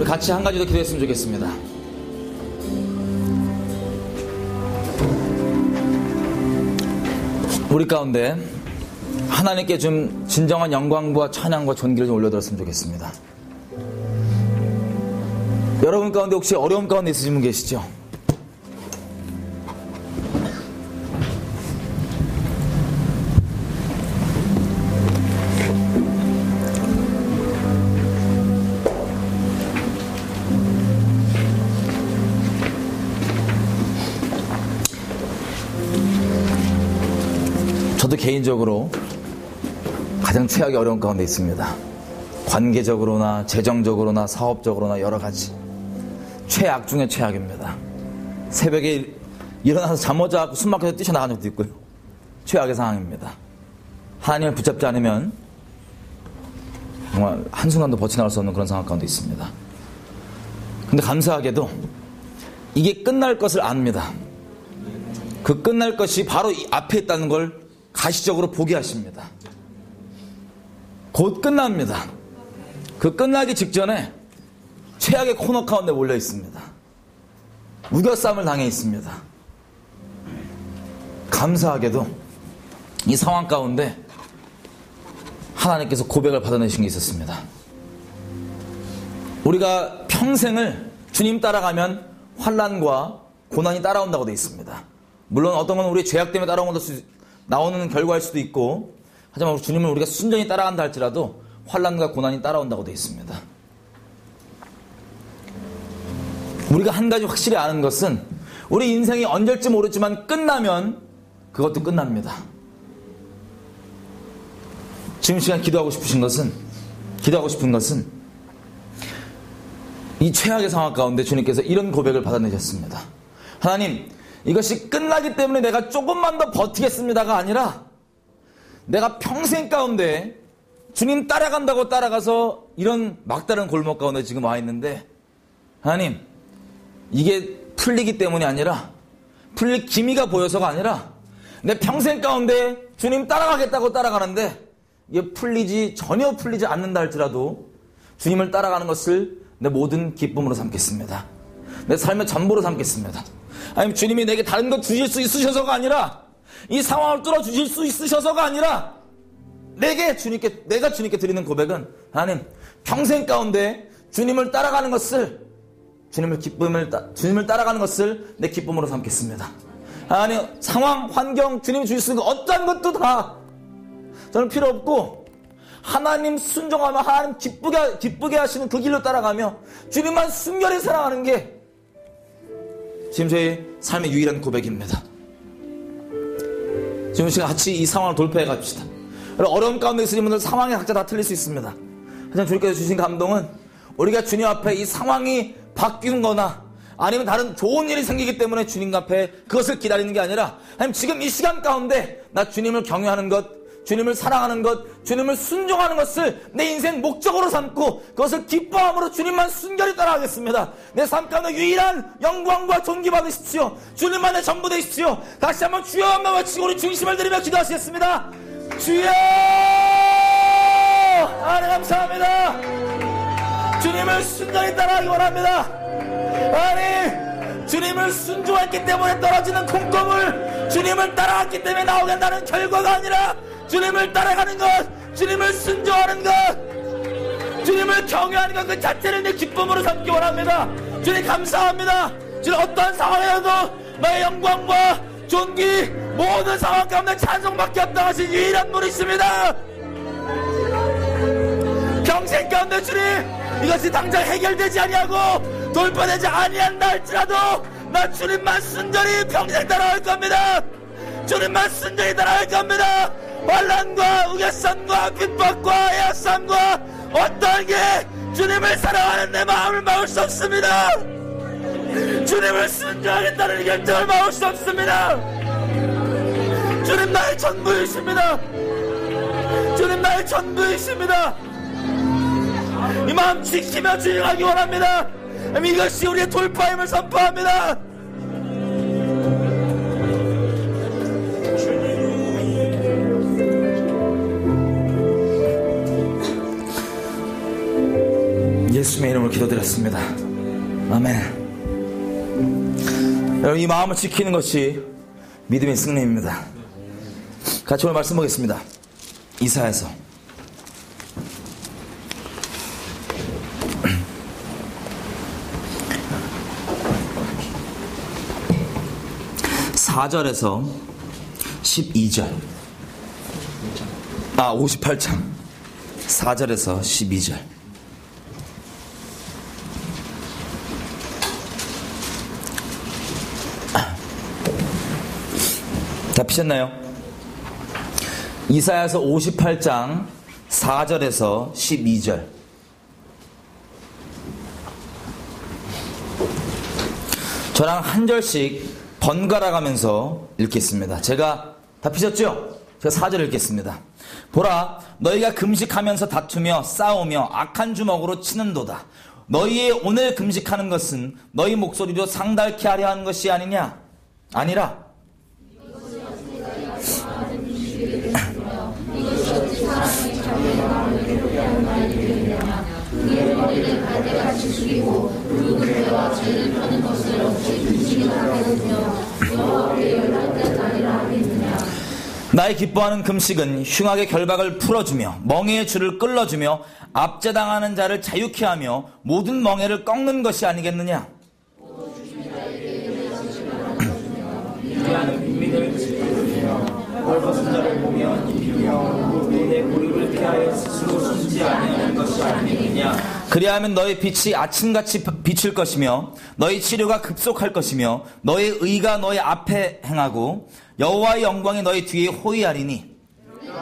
우리 같이 한 가지 더 기도했으면 좋겠습니다. 우리 가운데 하나님께 좀 진정한 영광과 찬양과 존귀를 좀 올려드렸으면 좋겠습니다. 여러분 가운데 혹시 어려움 가운데 있으신 분 계시죠? 저도 개인적으로 가장 최악의 어려움 가운데 있습니다. 관계적으로나 재정적으로나 사업적으로나 여러 가지 최악 중에 최악입니다. 새벽에 일어나서 잠 못 자고 숨 막혀서 뛰쳐나간 적도 있고요. 최악의 상황입니다. 하나님을 붙잡지 않으면 정말 한순간도 버텨나갈 수 없는 그런 상황 가운데 있습니다. 근데 감사하게도 이게 끝날 것을 압니다. 그 끝날 것이 바로 이 앞에 있다는 걸 가시적으로 보게 하십니다. 곧 끝납니다. 그 끝나기 직전에 최악의 코너 가운데 몰려 있습니다. 우겨싸움을 당해 있습니다. 감사하게도 이 상황 가운데 하나님께서 고백을 받아내신 게 있었습니다. 우리가 평생을 주님 따라가면 환난과 고난이 따라온다고 되어 있습니다. 물론 어떤 건 우리의 죄악 때문에 나오는 결과일 수도 있고, 하지만 주님을 우리가 순전히 따라간다 할지라도 환난과 고난이 따라온다고 되어 있습니다. 우리가 한 가지 확실히 아는 것은 우리 인생이 언제일지 모르지만 끝나면 그것도 끝납니다. 지금 시간 기도하고 싶은 것은 이 최악의 상황 가운데 주님께서 이런 고백을 받아내셨습니다. 하나님, 이것이 끝나기 때문에 내가 조금만 더 버티겠습니다가 아니라 내가 평생 가운데 주님 따라간다고 따라가서 이런 막다른 골목 가운데 지금 와 있는데, 하나님, 이게 풀리기 때문이 아니라, 풀릴 기미가 보여서가 아니라 내 평생 가운데 주님 따라가겠다고 따라가는데 이게 전혀 풀리지 않는다 할지라도 주님을 따라가는 것을 내 모든 기쁨으로 삼겠습니다. 내 삶의 전부로 삼겠습니다. 아니면 주님이 내게 다른 것 주실 수 있으셔서가 아니라, 이 상황을 뚫어주실 수 있으셔서가 아니라, 내가 주님께 드리는 고백은, 하나님, 평생 가운데 주님을 따라가는 것을, 주님을 따라가는 것을 내 기쁨으로 삼겠습니다. 하나님, 상황, 환경, 주님이 주실 수 있는 어떠한 것도 다 저는 필요 없고, 하나님 순종하며 하나님 기쁘게 하시는 그 길로 따라가며 주님만 순결히 사랑하는 게 지금 저희 삶의 유일한 고백입니다. 지금 시간 같이 이 상황을 돌파해 갑시다. 어려움 가운데 있으신 분들 상황이 각자 다 틀릴 수 있습니다. 하지만 주님께서 주신 감동은 우리가 주님 앞에 이 상황이 바뀌는 거나 아니면 다른 좋은 일이 생기기 때문에 주님 앞에 그것을 기다리는 게 아니라, 아니면 지금 이 시간 가운데 나 주님을 경외하는 것, 주님을 사랑하는 것, 주님을 순종하는 것을 내 인생 목적으로 삼고 그것을 기뻐함으로 주님만 순결히 따라가겠습니다. 내 삶 가운데 유일한 영광과 존귀 받으십시오. 주님만의 전부 되십시오. 다시 한번 주여 한번 외치고 우리 중심을 드리며 기도하시겠습니다. 주여! 하나님 감사합니다. 주님을 순전히 따라가기 원합니다. 아니, 주님을 순종했기 때문에 떨어지는 콩고물, 주님을 따라갔기 때문에 나오게 한다는 결과가 아니라 주님을 따라가는 것, 주님을 순종하는 것, 주님을 경외하는 것 그 자체를 내 기쁨으로 삼기 원합니다. 주님 감사합니다. 주님 어떠한 상황에서도 나의 영광과 존귀 모든 상황 가운데 찬송밖에 없다 하신 유일한 분이십니다. 평생 가운데 주님, 이것이 당장 해결되지 아니하고 돌파되지 아니한다 할지라도 나 주님만 순전히 평생 따라갈 겁니다. 주님만 순전히 따라갈 겁니다. 환난과 우겨쌈과 핍박과 애약쌈과 어떠한 게 주님을 사랑하는 내 마음을 막을 수 없습니다. 주님을 순종하겠다는 결정을 막을 수 없습니다. 주님 나의 전부이십니다. 주님 나의 전부이십니다. 이 마음 지키며 주행하기 원합니다. 이것이 우리의 돌파임을 선포합니다. 예수님의 이름으로 기도드렸습니다. 아멘. 여러분, 이 마음을 지키는 것이 믿음의 승리입니다. 같이 오늘 말씀 보겠습니다. 이사야서 4절에서 12절. 58장 4절에서 12절. 다 피셨나요? 이사야서 58장 4절에서 12절. 저랑 한 절씩 번갈아 가면서 읽겠습니다. 제가 다 피셨죠? 제가 4절 읽겠습니다. 보라, 너희가 금식하면서 다투며 싸우며 악한 주먹으로 치는도다. 너희의 오늘 금식하는 것은 너희 목소리로 상달케 하려 하는 것이 아니냐? 아니라 나의 기뻐하는 금식은 흉악의 결박을 풀어주며 멍에의 줄을 끌어주며 압제당하는 자를 자유케 하며 모든 멍에를 꺾는 것이 아니겠느냐? 벌벗은 자를 보며 입히며 눈의 고리를 피하여 스스로 숨지 아니하는 것이 아니겠느냐. 그리하면 너희 빛이 아침같이 비칠 것이며 너희 치료가 급속할 것이며 너희 의가 너희 앞에 행하고 여호와의 영광이 너희 뒤에 호위하리니.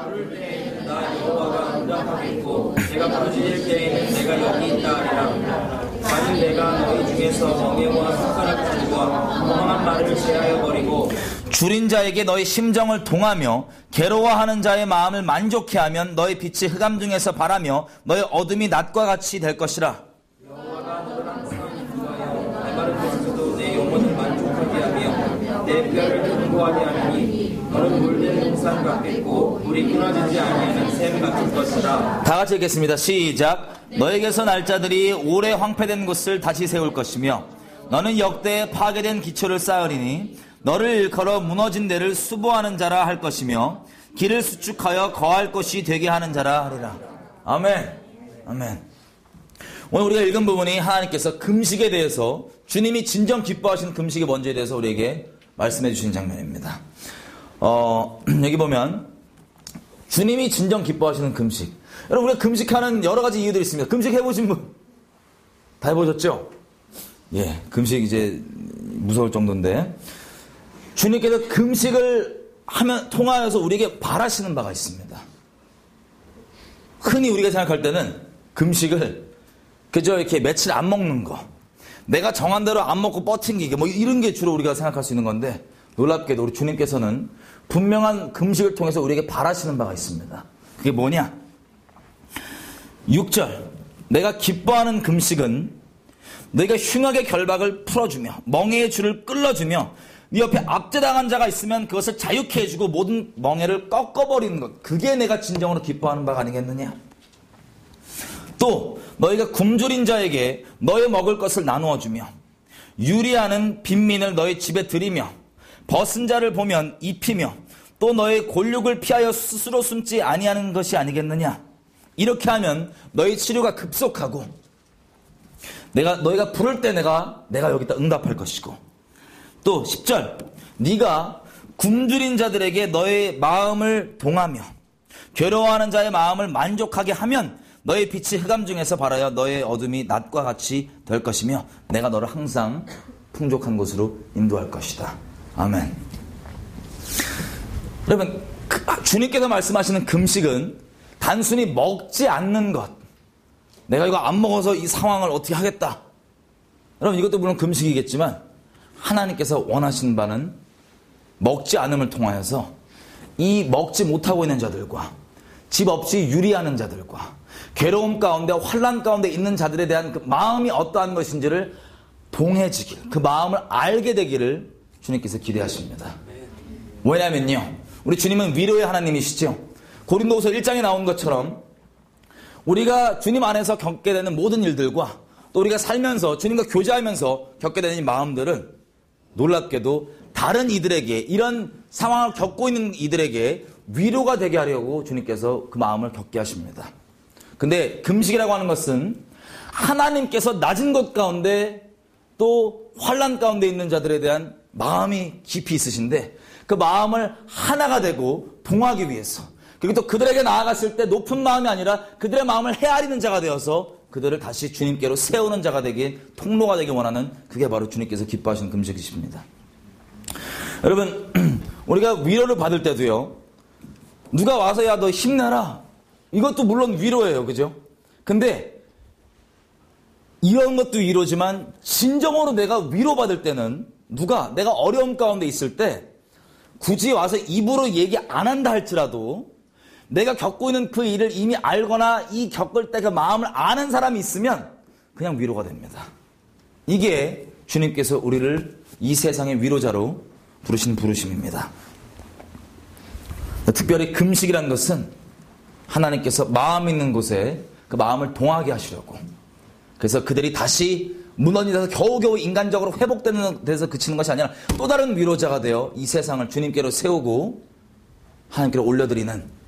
부를 때에는 나 여호와가 응답하겠고 내가 부르짖을 때에는 내가 여기 있다 하리라. 만일 내가 너희 중에서 멍에와 손가락질과 멍한 말을 제하여 버리고 줄인 자에게 너희 심정을 동하며 괴로워하는 자의 마음을 만족해 하면 너희 빛이 흑암 중에서 바라며 너희 어둠이 낮과 같이 될 것이라. 여호와가 너를 항상 인도하여 내 마른 곳에서도 내 영혼을 만족하게 하며 내 뼈를 견고하게 하리니 너는 물든 동산 같겠고 물이 끊어지지 아니하는 샘 같을 것이라. 다 같이 읽겠습니다. 시작. 너에게서 날짜들이 오래 황폐된 곳을 다시 세울 것이며 너는 역대에 파괴된 기초를 쌓으리니 너를 일컬어 무너진 데를 수보하는 자라 할 것이며 길을 수축하여 거할 곳이 되게 하는 자라 하리라. 아멘. 아멘. 오늘 우리가 읽은 부분이 하나님께서 금식에 대해서 주님이 진정 기뻐하시는 금식의 먼저에 대해서 우리에게 말씀해 주신 장면입니다. 여기 보면 주님이 진정 기뻐하시는 금식. 여러분, 우리가 금식하는 여러 가지 이유들이 있습니다. 금식 해보신 분? 다 해보셨죠? 예, 금식 이제 무서울 정도인데 주님께서 금식을 통하여서 우리에게 바라시는 바가 있습니다. 흔히 우리가 생각할 때는 금식을 그저 이렇게 며칠 안 먹는 거, 내가 정한 대로 안 먹고 버팅기기 뭐 이런 게 주로 우리가 생각할 수 있는 건데 놀랍게도 우리 주님께서는 분명한 금식을 통해서 우리에게 바라시는 바가 있습니다. 그게 뭐냐? 6절. 내가 기뻐하는 금식은 너희가 흉악의 결박을 풀어주며 멍에의 줄을 끌어주며 네 옆에 압제당한 자가 있으면 그것을 자유케 해주고 모든 멍에를 꺾어버리는 것. 그게 내가 진정으로 기뻐하는 바가 아니겠느냐. 또 너희가 굶주린 자에게 너희 먹을 것을 나누어 주며 유리하는 빈민을 너희 집에 들이며 벗은 자를 보면 입히며 또 너희 골육을 피하여 스스로 숨지 아니하는 것이 아니겠느냐. 이렇게 하면 너희 치료가 급속하고 너희가 부를 때 내가 여기다 응답할 것이고, 또 10절 네가 굶주린 자들에게 너의 마음을 동하며 괴로워하는 자의 마음을 만족하게 하면 너의 빛이 흑암 중에서 발하여 너의 어둠이 낮과 같이 될 것이며 내가 너를 항상 풍족한 곳으로 인도할 것이다. 아멘. 여러분, 주님께서 말씀하시는 금식은 단순히 먹지 않는 것, 내가 이거 안 먹어서 이 상황을 어떻게 하겠다. 여러분, 이것도 물론 금식이겠지만 하나님께서 원하시는 바는 먹지 않음을 통하여서 이 먹지 못하고 있는 자들과 집 없이 유리하는 자들과 괴로움 가운데 환난 가운데 있는 자들에 대한 그 마음이 어떠한 것인지를 동해지길, 그 마음을 알게 되기를 주님께서 기대하십니다. 왜냐면요, 우리 주님은 위로의 하나님이시죠. 고린도후서 1장에 나온 것처럼 우리가 주님 안에서 겪게 되는 모든 일들과 또 우리가 살면서 주님과 교제하면서 겪게 되는 이 마음들은 놀랍게도 다른 이들에게, 이런 상황을 겪고 있는 이들에게 위로가 되게 하려고 주님께서 그 마음을 겪게 하십니다. 근데 금식이라고 하는 것은 하나님께서 낮은 것 가운데 또 환난 가운데 있는 자들에 대한 마음이 깊이 있으신데, 그 마음을 하나가 되고 동하기 위해서, 그리고 또 그들에게 나아갔을 때 높은 마음이 아니라 그들의 마음을 헤아리는 자가 되어서 그들을 다시 주님께로 세우는 자가 되기, 통로가 되기 원하는, 그게 바로 주님께서 기뻐하시는 금식이십니다. 여러분, 우리가 위로를 받을 때도요, 누가 와서 야 너 힘내라, 이것도 물론 위로예요, 그죠? 근데 이런 것도 위로지만 진정으로 내가 위로받을 때는, 내가 어려움 가운데 있을 때 굳이 와서 입으로 얘기 안 한다 할지라도 내가 겪고 있는 그 일을 이미 알거나 이 겪을 때 그 마음을 아는 사람이 있으면 그냥 위로가 됩니다. 이게 주님께서 우리를 이 세상의 위로자로 부르신 부르심입니다. 특별히 금식이라는 것은 하나님께서 마음 있는 곳에 그 마음을 동하게 하시려고, 그래서 그들이 다시 무너진 데서 겨우겨우 인간적으로 회복되는 데서 그치는 것이 아니라 또 다른 위로자가 되어 이 세상을 주님께로 세우고 하나님께로 올려드리는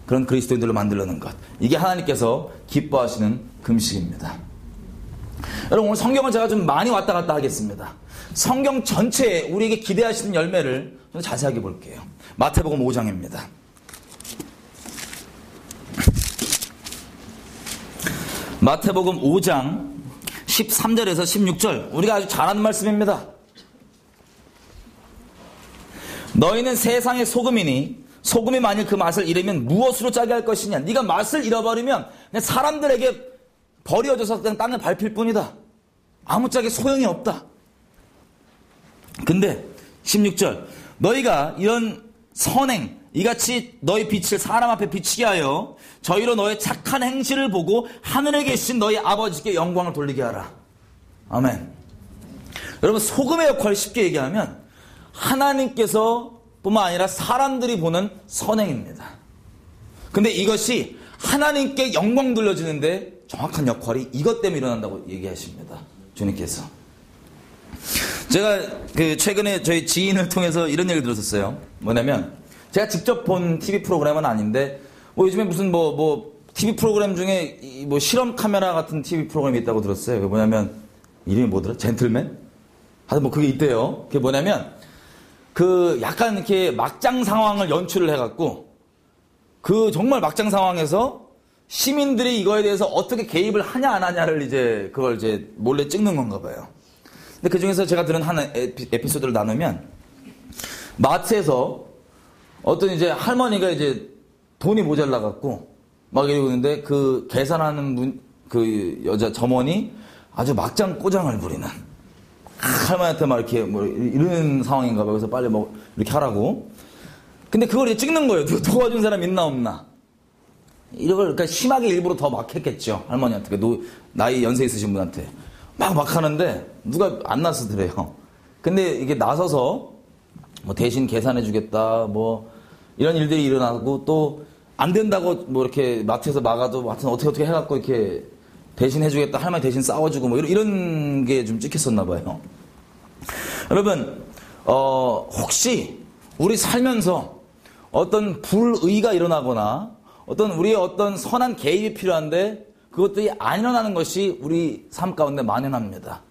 그런 그리스도인들로 만들려는 것, 이게 하나님께서 기뻐하시는 금식입니다. 여러분, 오늘 성경을 제가 좀 많이 왔다 갔다 하겠습니다. 성경 전체에 우리에게 기대하시는 열매를 좀 자세하게 볼게요. 마태복음 5장입니다. 마태복음 5장 13절에서 16절, 우리가 아주 잘 아는 말씀입니다. 너희는 세상의 소금이니 소금이 만일 그 맛을 잃으면 무엇으로 짜게 할 것이냐. 네가 맛을 잃어버리면 그냥 사람들에게 버려져서 그냥 땅에 밟힐 뿐이다. 아무짝에 소용이 없다. 근데 16절, 너희가 이런 선행, 이같이 너희 빛을 사람 앞에 비치게 하여 저희로 너의 착한 행실을 보고 하늘에 계신 너희 아버지께 영광을 돌리게 하라. 아멘. 여러분, 소금의 역할을 쉽게 얘기하면 하나님께서 뿐만 아니라 사람들이 보는 선행입니다. 근데 이것이 하나님께 영광 돌려지는데 정확한 역할이 이것 때문에 일어난다고 얘기하십니다. 주님께서. 제가 최근에 저희 지인을 통해서 이런 얘기를 들었었어요. 뭐냐면, 제가 직접 본 TV 프로그램은 아닌데, 요즘에 무슨 TV 프로그램 중에 실험 카메라 같은 TV 프로그램이 있다고 들었어요. 그게 뭐냐면, 이름이 뭐더라? 젠틀맨? 하여튼 그게 있대요. 그게 뭐냐면, 약간 이렇게 막장 상황을 연출을 해갖고, 정말 막장 상황에서 시민들이 이거에 대해서 어떻게 개입을 하냐 안 하냐를 그걸 몰래 찍는 건가 봐요. 근데 그 중에서 제가 들은 한 에피소드를 나누면, 마트에서 어떤 할머니가 돈이 모자라갖고 막 이러고 있는데 그 계산하는 그 여자 점원이 아주 막장 꼬장을 부리는, 할머니한테 막 이렇게 이런 상황인가 봐요. 그래서 빨리 이렇게 하라고. 근데 그걸 찍는 거예요. 도와준 사람 있나 없나. 이걸 그러니까 심하게 일부러 더 막 했겠죠. 할머니한테. 나이 연세 있으신 분한테. 막 하는데 누가 안 나서더래요. 근데 이게 나서서 대신 계산해주겠다, 이런 일들이 일어나고, 또 안 된다고 이렇게 마트에서 막아도 하여튼 어떻게 해갖고 이렇게 대신 해주겠다, 할머니 대신 싸워주고 이런 게 좀 찍혔었나 봐요. 여러분, 혹시 우리 살면서 어떤 불의가 일어나거나 우리의 어떤 선한 개입이 필요한데 그것들이 안 일어나는 것이 우리 삶 가운데 만연합니다.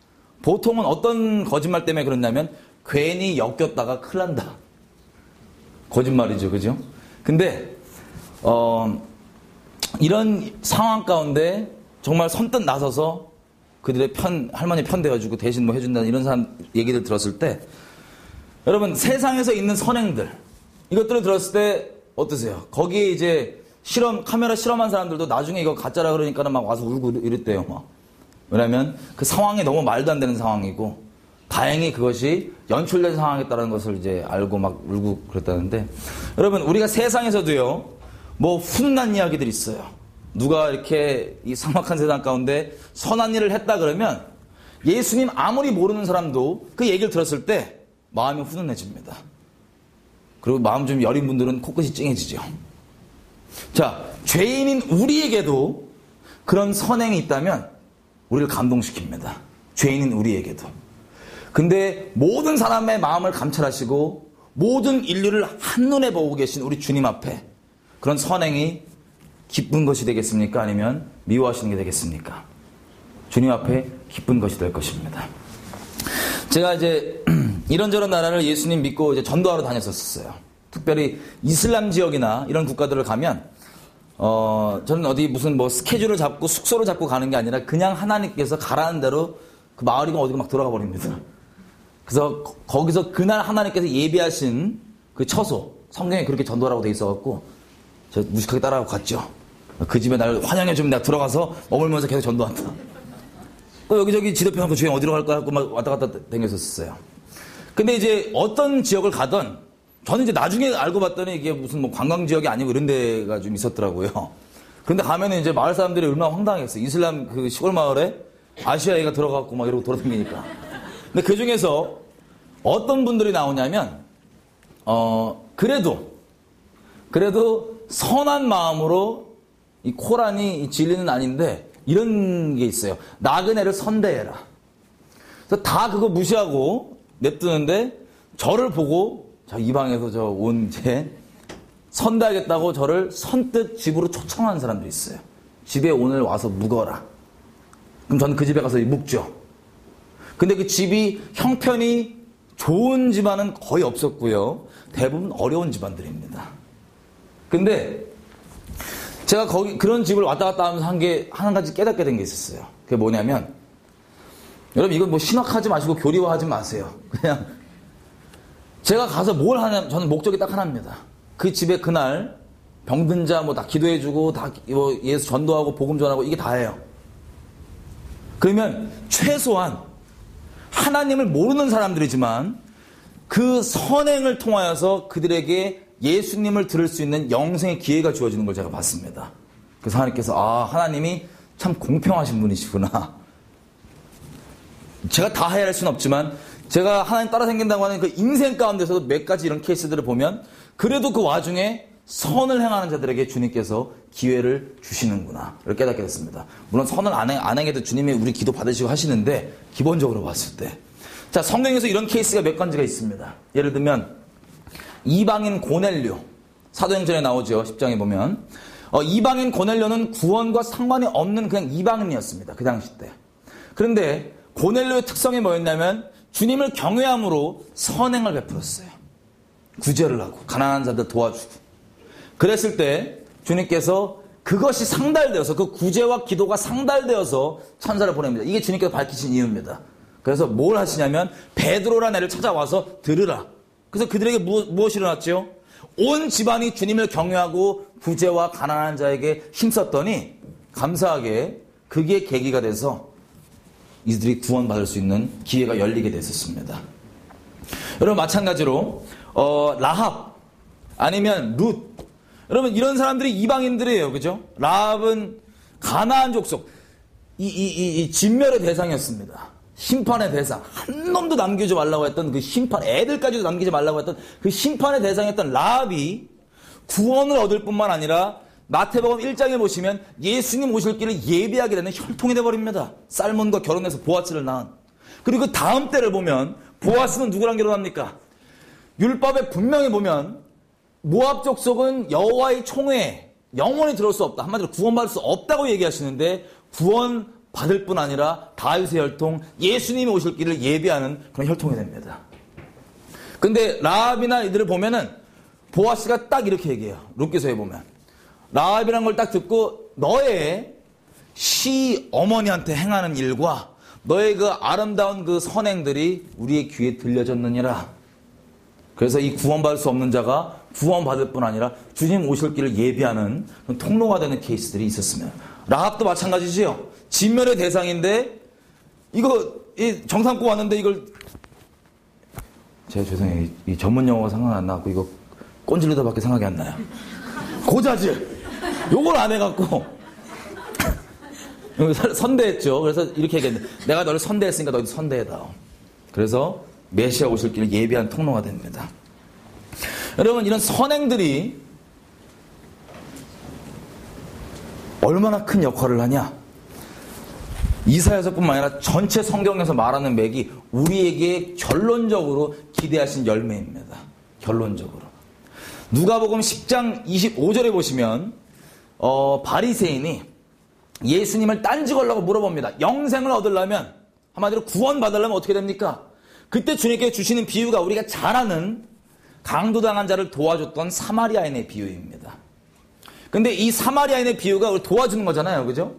보통은 어떤 거짓말 때문에 그러냐면, 괜히 엮였다가 큰일 난다. 거짓말이죠, 그죠? 근데 이런 상황 가운데 정말 선뜻 나서서 그들의 할머니 편 되어주고 대신 해준다는 이런 사람 얘기를 들었을 때, 여러분, 세상에서 있는 선행들, 이것들을 들었을 때 어떠세요? 거기에 카메라 실험한 사람들도 나중에 이거 가짜라 그러니까는 막 와서 울고 이랬대요. 왜냐면 그 상황이 너무 말도 안 되는 상황이고, 다행히 그것이 연출된 상황이었다는 것을 알고 막 울고 그랬다는데, 여러분, 우리가 세상에서도요, 훈훈한 이야기들이 있어요. 누가 이렇게 이 삭막한 세상 가운데 선한 일을 했다 그러면 예수님 아무리 모르는 사람도 그 얘기를 들었을 때 마음이 훈훈해집니다. 그리고 마음 좀 여린 분들은 코끝이 찡해지죠. 자, 죄인인 우리에게도 그런 선행이 있다면 우리를 감동시킵니다. 죄인인 우리에게도. 근데 모든 사람의 마음을 감찰하시고 모든 인류를 한눈에 보고 계신 우리 주님 앞에 그런 선행이 기쁜 것이 되겠습니까? 아니면 미워하시는 게 되겠습니까? 주님 앞에 기쁜 것이 될 것입니다. 제가 이제 이런저런 나라를 예수님 믿고 이제 전도하러 다녔었어요. 특별히 이슬람 지역이나 이런 국가들을 가면 저는 어디 무슨 뭐 스케줄을 잡고 숙소를 잡고 가는 게 아니라 그냥 하나님께서 가라는 대로 그 마을이고 어디고 막 들어가 버립니다. 그래서 거기서 그날 하나님께서 예비하신 그 처소, 성경에 그렇게 전도하라고 돼 있어갖고 제가 무식하게 따라가고 갔죠. 그 집에 날 환영해주면 내가 들어가서 머물면서 계속 전도한다. 또 여기저기 지도표 놓고 주행 어디로 갈까 하고 막 왔다 갔다 다녔었어요. 근데 이제 어떤 지역을 가던 저는 이제 나중에 알고 봤더니 이게 무슨 뭐 관광 지역이 아니고 이런 데가 좀 있었더라고요. 근데 가면은 이제 마을 사람들이 얼마나 황당했어요. 이슬람 그 시골 마을에 아시아 애가 들어가고 막 이러고 돌아다니니까. 근데 그 중에서 어떤 분들이 나오냐면, 그래도 선한 마음으로 이 코란이 진리는 아닌데 이런 게 있어요. 나그네를 선대해라. 그래서 다 그거 무시하고 냅두는데 저를 보고 자, 이 방에서 저 온 제 선대하겠다고 저를 선뜻 집으로 초청한 사람들이 있어요. 집에 오늘 와서 묵어라. 그럼 저는 그 집에 가서 묵죠. 근데 그 집이 형편이 좋은 집안은 거의 없었고요. 대부분 어려운 집안들입니다. 근데 제가 거기 그런 집을 왔다 갔다 하면서 한 가지 깨닫게 된 게 있었어요. 그게 뭐냐면 여러분 이건 뭐 신학하지 마시고 교리화하지 마세요. 그냥 제가 가서 뭘 하냐면 저는 목적이 딱 하나입니다. 그 집에 그날 병든 자 뭐 다 기도해주고 다 뭐 예수 전도하고 복음 전하고 이게 다예요. 그러면 최소한 하나님을 모르는 사람들이지만 그 선행을 통하여서 그들에게 예수님을 들을 수 있는 영생의 기회가 주어지는 걸 제가 봤습니다. 그래서 하나님께서 하나님이 참 공평하신 분이시구나. 제가 다 해야 할 수는 없지만 제가 하나님 따라 생긴다고 하는 그 인생 가운데서도 몇 가지 이런 케이스들을 보면 그래도 그 와중에 선을 행하는 자들에게 주님께서 기회를 주시는구나 를 깨닫게 됐습니다. 물론 선을 안 행해도 주님이 우리 기도 받으시고 하시는데 기본적으로 봤을 때 자 성경에서 이런 케이스가 몇 가지가 있습니다. 예를 들면 이방인 고넬료 사도행전에 나오죠. 10장에 보면 이방인 고넬료는 구원과 상관이 없는 그냥 이방인이었습니다. 그 당시 때. 그런데 고넬료의 특성이 뭐였냐면 주님을 경외함으로 선행을 베풀었어요. 구제를 하고 가난한 자들 도와주고 그랬을 때 주님께서 그것이 상달되어서 그 구제와 기도가 상달되어서 천사를 보냅니다. 이게 주님께서 밝히신 이유입니다. 그래서 뭘 하시냐면 베드로라는 애를 찾아와서 들으라. 그래서 그들에게 무엇이 일어났죠? 온 집안이 주님을 경외하고 구제와 가난한 자에게 힘썼더니 감사하게 그게 계기가 돼서 이들이 구원받을 수 있는 기회가 열리게 됐었습니다. 여러분 마찬가지로 라합 아니면 룻 여러분 이런 사람들이 이방인들이에요. 그죠? 라합은 가나안 족속 이 진멸의 대상이었습니다. 심판의 대상 한 놈도 남기지 말라고 했던 그 심판 애들까지도 남기지 말라고 했던 그 심판의 대상이었던 라합이 구원을 얻을 뿐만 아니라 마태복음 1장에 보시면 예수님 오실 길을 예비하게 되는 혈통이 되어버립니다. 살몬과 결혼해서 보아스를 낳은. 그리고 그 다음 때를 보면 보아스는 누구랑 결혼합니까? 율법에 분명히 보면 모압 족속은 여호와의 총회에 영원히 들어올 수 없다. 한마디로 구원받을 수 없다고 얘기하시는데 구원받을 뿐 아니라 다윗의 혈통 예수님이 오실 길을 예비하는 그런 혈통이 됩니다. 근데 라합이나 이들을 보면은 보아스가 딱 이렇게 얘기해요. 룻기서에 보면 라합이라는 걸 딱 듣고 너의 시어머니한테 행하는 일과 너의 그 아름다운 그 선행들이 우리의 귀에 들려졌느니라. 그래서 이 구원받을 수 없는 자가 구원받을 뿐 아니라 주님 오실 길을 예비하는 통로가 되는 케이스들이 있었습니다. 라합도 마찬가지지요. 진멸의 대상인데 이거 정상 고 왔는데 이걸 제가 죄송해요. 이 전문 용어가 생각 안 나고 이거 꼰질르다밖에 생각이 안 나요. 고자질 요걸 안 해갖고 선대했죠. 그래서 이렇게 얘기했는데 내가 너를 선대했으니까 너희도 선대해다오. 그래서 메시아 오실 길을 예비한 통로가 됩니다. 여러분 이런 선행들이 얼마나 큰 역할을 하냐? 이사야서뿐만 아니라 전체 성경에서 말하는 맥이 우리에게 결론적으로 기대하신 열매입니다. 결론적으로. 누가복음 10장 25절에 보시면 바리새인이 예수님을 딴지 걸라고 물어봅니다. 영생을 얻으려면, 한마디로 구원 받으려면 어떻게 됩니까? 그때 주님께 주시는 비유가 우리가 잘 아는 강도당한 자를 도와줬던 사마리아인의 비유입니다. 근데 이 사마리아인의 비유가 우리 도와주는 거잖아요. 그죠?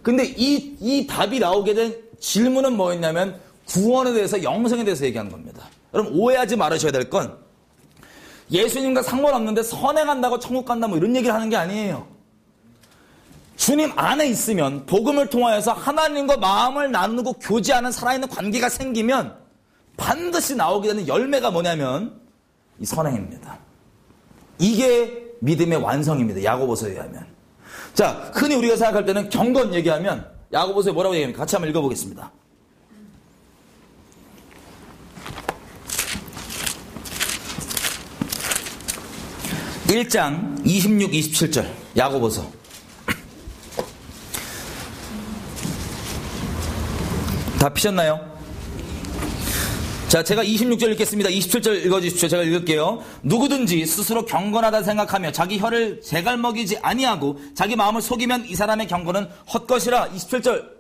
근데 이 답이 나오게 된 질문은 뭐였냐면 구원에 대해서, 영생에 대해서 얘기한 겁니다. 여러분 오해하지 말으셔야 될 건 예수님과 상관없는데 선행한다고 천국 간다 뭐 이런 얘기를 하는 게 아니에요. 주님 안에 있으면 복음을 통하여서 하나님과 마음을 나누고 교제하는 살아있는 관계가 생기면 반드시 나오게 되는 열매가 뭐냐면 이 선행입니다. 이게 믿음의 완성입니다. 야고보서에 의하면. 자, 흔히 우리가 생각할 때는 경건 얘기하면 야고보서에 뭐라고 얘기합니까? 같이 한번 읽어보겠습니다. (1장) 26, 27절 야고보서. 다 피셨나요? 자, 제가 26절 읽겠습니다. 27절 읽어주십시오. 제가 읽을게요. 누구든지 스스로 경건하다 생각하며 자기 혀를 제갈먹이지 아니하고 자기 마음을 속이면 이 사람의 경건은 헛것이라. 27절.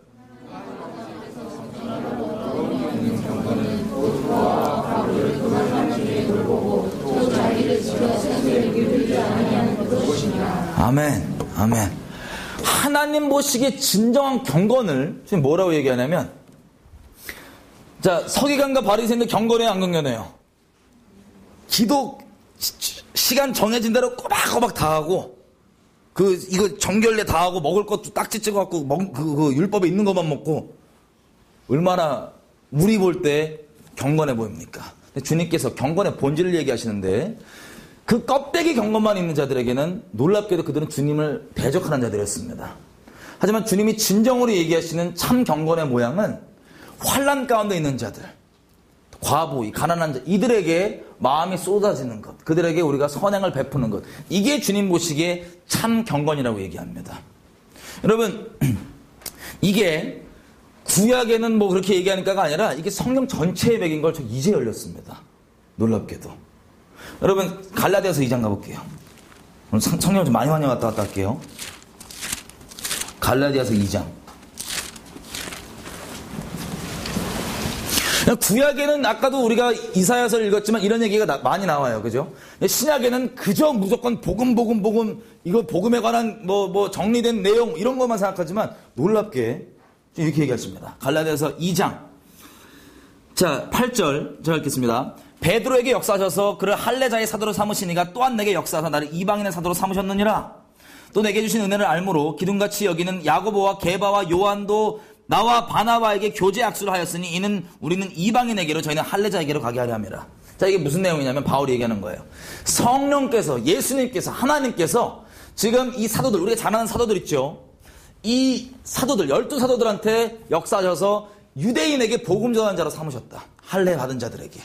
아멘, 아멘. 하나님 보시기에 진정한 경건을 지금 뭐라고 얘기하냐면, 자, 서기관과 바리새인들 경건해요, 안 경건해요? 기도 시간 정해진 대로 꼬박꼬박 다 하고, 이거 정결례 다 하고, 먹을 것도 딱지 찍어갖고 그 율법에 있는 것만 먹고, 얼마나 우리 볼 때 경건해 보입니까? 주님께서 경건의 본질을 얘기하시는데, 그 껍데기 경건만 있는 자들에게는 놀랍게도 그들은 주님을 대적하는 자들이었습니다. 하지만 주님이 진정으로 얘기하시는 참 경건의 모양은 환난 가운데 있는 자들, 과부, 가난한 자, 이들에게 마음이 쏟아지는 것, 그들에게 우리가 선행을 베푸는 것, 이게 주님 보시기에 참 경건이라고 얘기합니다. 여러분, 이게 구약에는 뭐 그렇게 얘기하니까가 아니라 이게 성경 전체의 맥인 걸 저 이제 열렸습니다. 놀랍게도. 여러분, 갈라디아서 2장 가볼게요. 오늘 성경 좀 많이 왔다 갔다 할게요. 갈라디아서 2장. 구약에는 아까도 우리가 이사야서를 읽었지만 이런 얘기가 많이 나와요. 그죠? 신약에는 그저 무조건 복음, 이거 복음에 관한 뭐 정리된 내용, 이런 것만 생각하지만 놀랍게 이렇게 얘기하십니다. 갈라디아서 2장. 자, 8절 제가 읽겠습니다. 베드로에게 역사하셔서 그를 할례자의 사도로 삼으시니가 또한 내게 역사하사 나를 이방인의 사도로 삼으셨느니라. 또 내게 주신 은혜를 알므로 기둥같이 여기는 야고보와 게바와 요한도 나와 바나바에게 교제 악수를 하였으니 이는 우리는 이방인에게로 저희는 할례자에게로 가게 하려 함이라. 자, 이게 무슨 내용이냐면 바울이 얘기하는 거예요. 성령께서, 예수님께서, 하나님께서 지금 이 사도들, 우리가 잘 아는 사도들 있죠. 이 사도들, 12사도들한테 역사하셔서 유대인에게 복음 전하는 자로 삼으셨다. 할례 받은 자들에게.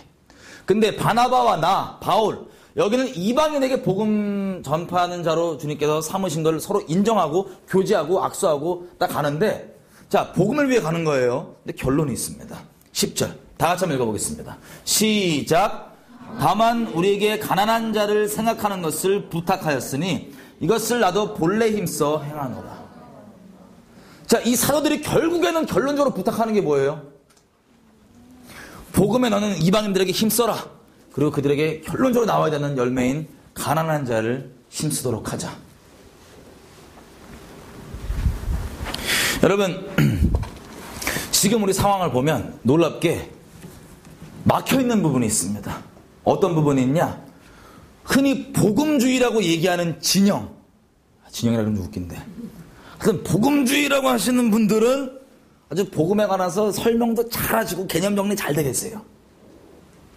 근데 바나바와 나, 바울, 여기는 이방인에게 복음 전파하는 자로 주님께서 삼으신 걸 서로 인정하고 교제하고 악수하고 딱 가는데, 자, 복음을 위해 가는 거예요. 근데 결론이 있습니다. 10절. 다 같이 한번 읽어보겠습니다. 시작. 다만 우리에게 가난한 자를 생각하는 것을 부탁하였으니 이것을 나도 본래 힘써 행하노라. 자, 이 사도들이 결국에는 결론적으로 부탁하는 게 뭐예요? 복음에 너는 이방인들에게 힘써라. 그리고 그들에게 결론적으로 나와야 되는 열매인 가난한 자를 힘쓰도록 하자. 여러분, 지금 우리 상황을 보면 놀랍게 막혀있는 부분이 있습니다. 어떤 부분이 있냐? 흔히 복음주의라고 얘기하는 진영이라고 하면 웃긴데, 하여튼 복음주의라고 하시는 분들은 아주 복음에 관해서 설명도 잘 하시고 개념 정리 잘 되겠어요.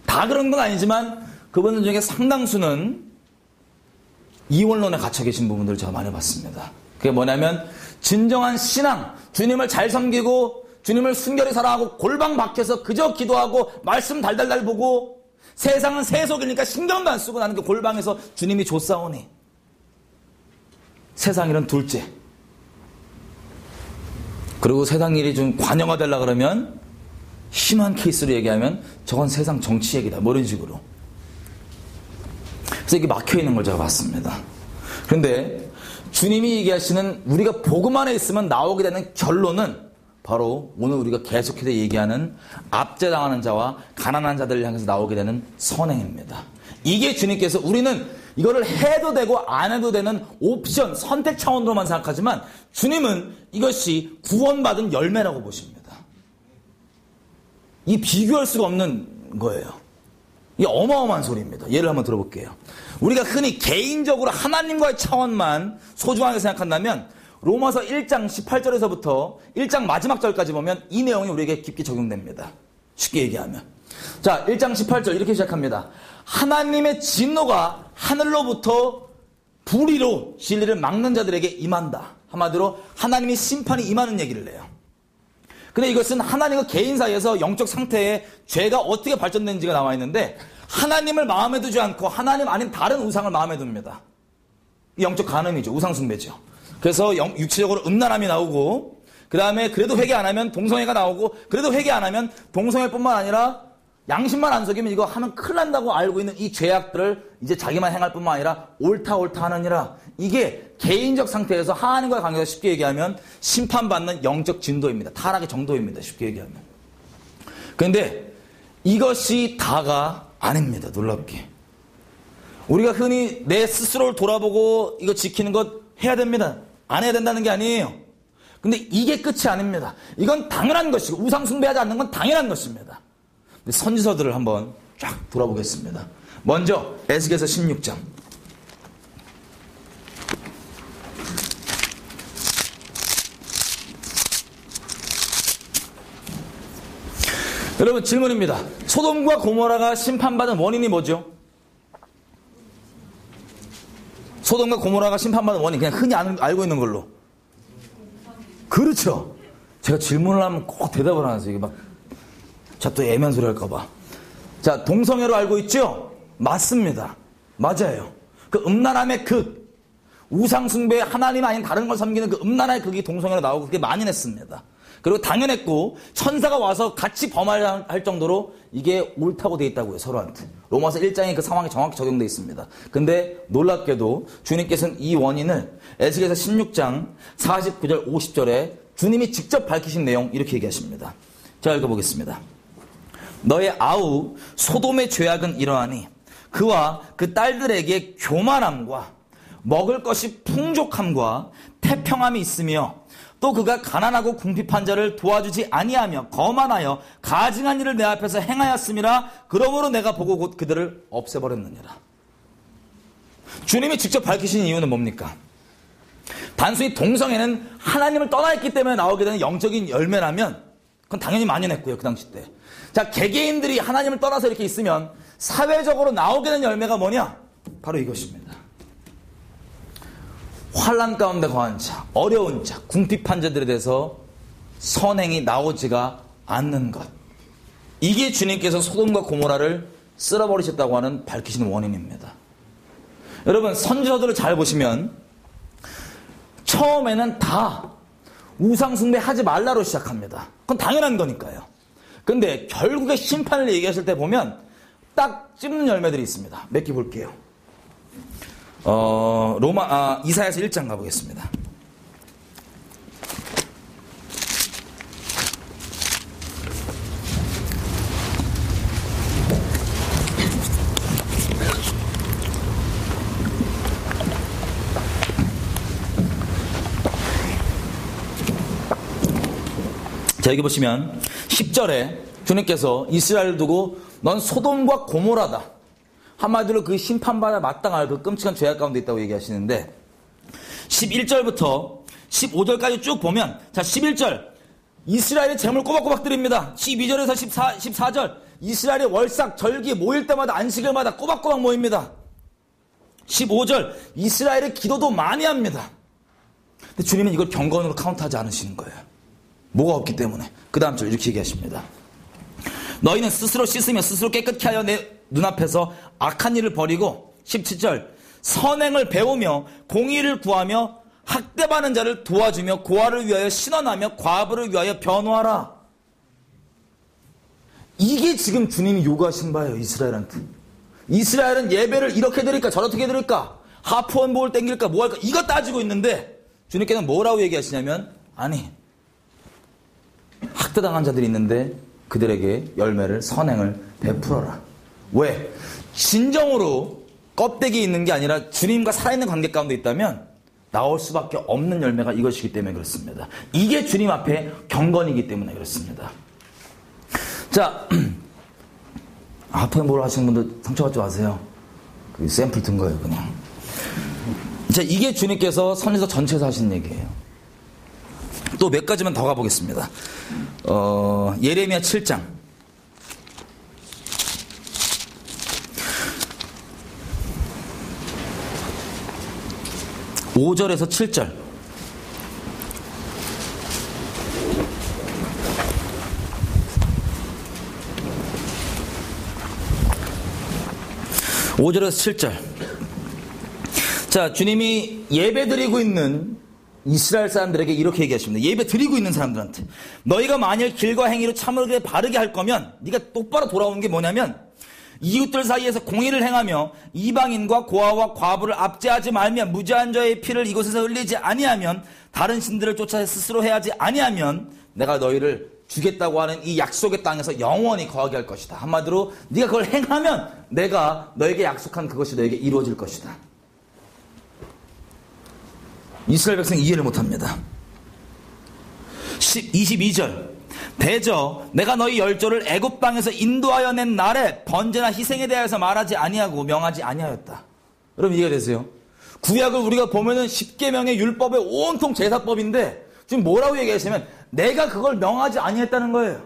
다 그런 건 아니지만 그분들 중에 상당수는 이원론에 갇혀 계신 부분들을 제가 많이 봤습니다. 그게 뭐냐면 진정한 신앙, 주님을 잘 섬기고 주님을 순결히 사랑하고 골방 박혀서 그저 기도하고 말씀 달달달 보고 세상은 세속이니까 신경도 안 쓰고 나는 그 골방에서 주님이 조사오니 세상 일은 둘째, 그리고 세상 일이 좀 관영화되려고 그러면 심한 케이스로 얘기하면 저건 세상 정치 얘기다. 뭐 이런 식으로. 그래서 이게 막혀있는 걸 제가 봤습니다. 그런데 주님이 얘기하시는 우리가 복음 안에 있으면 나오게 되는 결론은 바로 오늘 우리가 계속해서 얘기하는 압제당하는 자와 가난한 자들을 향해서 나오게 되는 선행입니다. 이게 주님께서 우리는 이거를 해도 되고 안 해도 되는 옵션, 선택 차원으로만 생각하지만 주님은 이것이 구원받은 열매라고 보십니다. 이 비교할 수가 없는 거예요. 이게 어마어마한 소리입니다. 예를 한번 들어볼게요. 우리가 흔히 개인적으로 하나님과의 차원만 소중하게 생각한다면 로마서 1장 18절에서부터 1장 마지막 절까지 보면 이 내용이 우리에게 깊게 적용됩니다. 쉽게 얘기하면. 자, 1장 18절 이렇게 시작합니다. 하나님의 진노가 하늘로부터 불의로 진리를 막는 자들에게 임한다. 한마디로 하나님의 심판이 임하는 얘기를 해요. 근데 이것은 하나님과 개인 사이에서 영적 상태에 죄가 어떻게 발전되는지가 나와 있는데 하나님을 마음에 두지 않고 하나님 아닌 다른 우상을 마음에 둡니다. 영적 간음이죠. 우상숭배죠. 그래서 육체적으로 음란함이 나오고 그 다음에 그래도 회개 안 하면 동성애가 나오고 그래도 회개 안 하면 동성애뿐만 아니라 양심만 안 속이면 이거 하면 큰일 난다고 알고 있는 이 죄악들을 이제 자기만 행할 뿐만 아니라 옳다 하느니라. 이게 개인적 상태에서 하나님과의 관계에서 쉽게 얘기하면 심판받는 영적 진도입니다. 타락의 정도입니다. 쉽게 얘기하면. 그런데 이것이 다가 아닙니다. 놀랍게. 우리가 흔히 내 스스로를 돌아보고 이거 지키는 것 해야 됩니다. 안 해야 된다는 게 아니에요. 근데 이게 끝이 아닙니다. 이건 당연한 것이고 우상 숭배하지 않는 건 당연한 것입니다. 선지서들을 한번 쫙 돌아보겠습니다. 먼저 에스겔서 16장. 여러분 질문입니다. 소돔과 고모라가 심판받은 원인이 뭐죠? 소돔과 고모라가 심판받은 원인 그냥 흔히 알고 있는 걸로. 그렇죠. 제가 질문을 하면 꼭 대답을 안 하세요. 이게 막 자, 또 애매한 소리 할까봐. 자, 동성애로 알고 있죠? 맞습니다. 맞아요. 그 음란함의 극, 우상숭배 하나님 아닌 다른 걸 섬기는 그 음란함의 극이 동성애로 나오고 그게 만연했습니다. 그리고 당연했고 천사가 와서 같이 범할 정도로 이게 옳다고 돼 있다고요. 서로한테. 로마서 1장에 그 상황이 정확히 적용돼 있습니다. 근데 놀랍게도 주님께서는 이 원인을 에스겔서 16장 49절 50절에 주님이 직접 밝히신 내용 이렇게 얘기하십니다. 제가 읽어보겠습니다. 너의 아우 소돔의 죄악은 이러하니 그와 그 딸들에게 교만함과 먹을 것이 풍족함과 태평함이 있으며 또 그가 가난하고 궁핍한 자를 도와주지 아니하며 거만하여 가증한 일을 내 앞에서 행하였음이라. 그러므로 내가 보고 곧 그들을 없애버렸느니라. 주님이 직접 밝히신 이유는 뭡니까? 단순히 동성애는 하나님을 떠나있기 때문에 나오게 되는 영적인 열매라면 그건 당연히 만연했고요. 그 당시 때. 자, 개개인들이 하나님을 떠나서 이렇게 있으면 사회적으로 나오게 되는 열매가 뭐냐? 바로 이것입니다. 환난 가운데 거한 자, 어려운 자, 궁핍한 자들에 대해서 선행이 나오지가 않는 것. 이게 주님께서 소돔과 고모라를 쓸어버리셨다고 하는 밝히시는 원인입니다. 여러분 선지서들을 잘 보시면 처음에는 다 우상숭배 하지 말라로 시작합니다. 그건 당연한 거니까요. 근데 결국에 심판을 얘기하실 때 보면 딱 찝는 열매들이 있습니다. 몇 개 볼게요. 이사야서 1장 가보겠습니다. 자, 여기 보시면 10절에 주님께서 이스라엘을 두고 넌 소돔과 고모라다. 한마디로 그 심판받아 마땅할 그 끔찍한 죄악 가운데 있다고 얘기하시는데 11절부터 15절까지 쭉 보면 자 11절 이스라엘의 재물 꼬박꼬박 드립니다. 12절에서 14절 이스라엘의 월삭 절기 모일 때마다 안식일마다 꼬박꼬박 모입니다. 15절 이스라엘의 기도도 많이 합니다. 근데 주님은 이걸 경건으로 카운트하지 않으시는 거예요. 뭐가 없기 때문에. 그 다음 절 이렇게 얘기하십니다. 너희는 스스로 씻으며 스스로 깨끗게 하여 내 눈앞에서 악한 일을 버리고 17절 선행을 배우며 공의를 구하며 학대받는 자를 도와주며 고아를 위하여 신원하며 과부를 위하여 변호하라. 이게 지금 주님이 요구하신 바예요. 이스라엘한테. 이스라엘은 예배를 이렇게 드릴까 저렇게 드릴까 하프원복을 땡길까 뭐 할까 이거 따지고 있는데 주님께서는 뭐라고 얘기하시냐면 아니 학대당한 자들이 있는데 그들에게 열매를 선행을 베풀어라. 왜? 진정으로 껍데기 있는 게 아니라 주님과 살아있는 관계 가운데 있다면 나올 수밖에 없는 열매가 이것이기 때문에 그렇습니다. 이게 주님 앞에 경건이기 때문에 그렇습니다. 자, 하프앤볼 하시는 분들 상처받지 마세요. 그 샘플 든 거예요, 그냥. 자, 이게 주님께서 선지서 전체에서 하신 얘기예요. 또 몇 가지만 더 가보겠습니다. 예레미야 7장. 5절에서 7절. 자, 주님이 예배 드리고 있는 이스라엘 사람들에게 이렇게 얘기하십니다. 예배 드리고 있는 사람들한테 너희가 만일 길과 행위로 참으게 바르게 할 거면 네가 똑바로 돌아오는 게 뭐냐면 이웃들 사이에서 공의를 행하며 이방인과 고아와 과부를 압제하지 말며 무죄한 자의 피를 이곳에서 흘리지 아니하면 다른 신들을 쫓아 스스로 해하지 아니하면 내가 너희를 주겠다고 하는 이 약속의 땅에서 영원히 거하게 할 것이다. 한마디로 네가 그걸 행하면 내가 너에게 약속한 그것이 너에게 이루어질 것이다. 이스라엘 백성이 이해를 못합니다. 22절 대저 내가 너희 열조를 애굽 땅에서 인도하여 낸 날에 번제나 희생에 대하여서 말하지 아니하고 명하지 아니하였다. 여러분 이해가 되세요? 구약을 우리가 보면은 10계명의 율법의 온통 제사법인데 지금 뭐라고 얘기하시면 내가 그걸 명하지 아니했다는 거예요.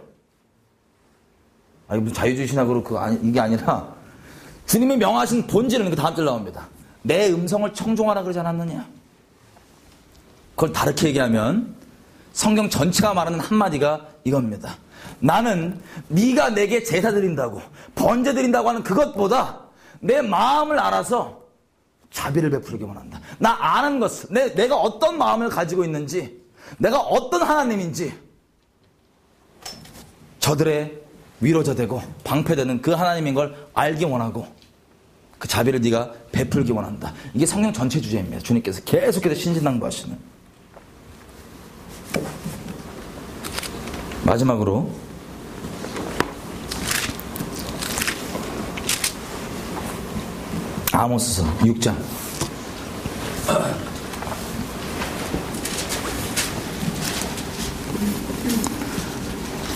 아니 무슨 자유주의신학으로 이게 아니라 주님이 명하신 본질은 그 다음 절 나옵니다. 내 음성을 청종하라 그러지 않았느냐. 그걸 다르게 얘기하면 성경 전체가 말하는 한마디가 이겁니다. 나는 네가 내게 제사 드린다고 번제 드린다고 하는 그것보다 내 마음을 알아서 자비를 베풀기 원한다. 나 아는 것을 내가 어떤 마음을 가지고 있는지 내가 어떤 하나님인지 저들의 위로자 되고 방패되는 그 하나님인 걸 알기 원하고 그 자비를 네가 베풀기 원한다. 이게 성경 전체 주제입니다. 주님께서 계속해서 신진당부하시는. 마지막으로 아모스서 6장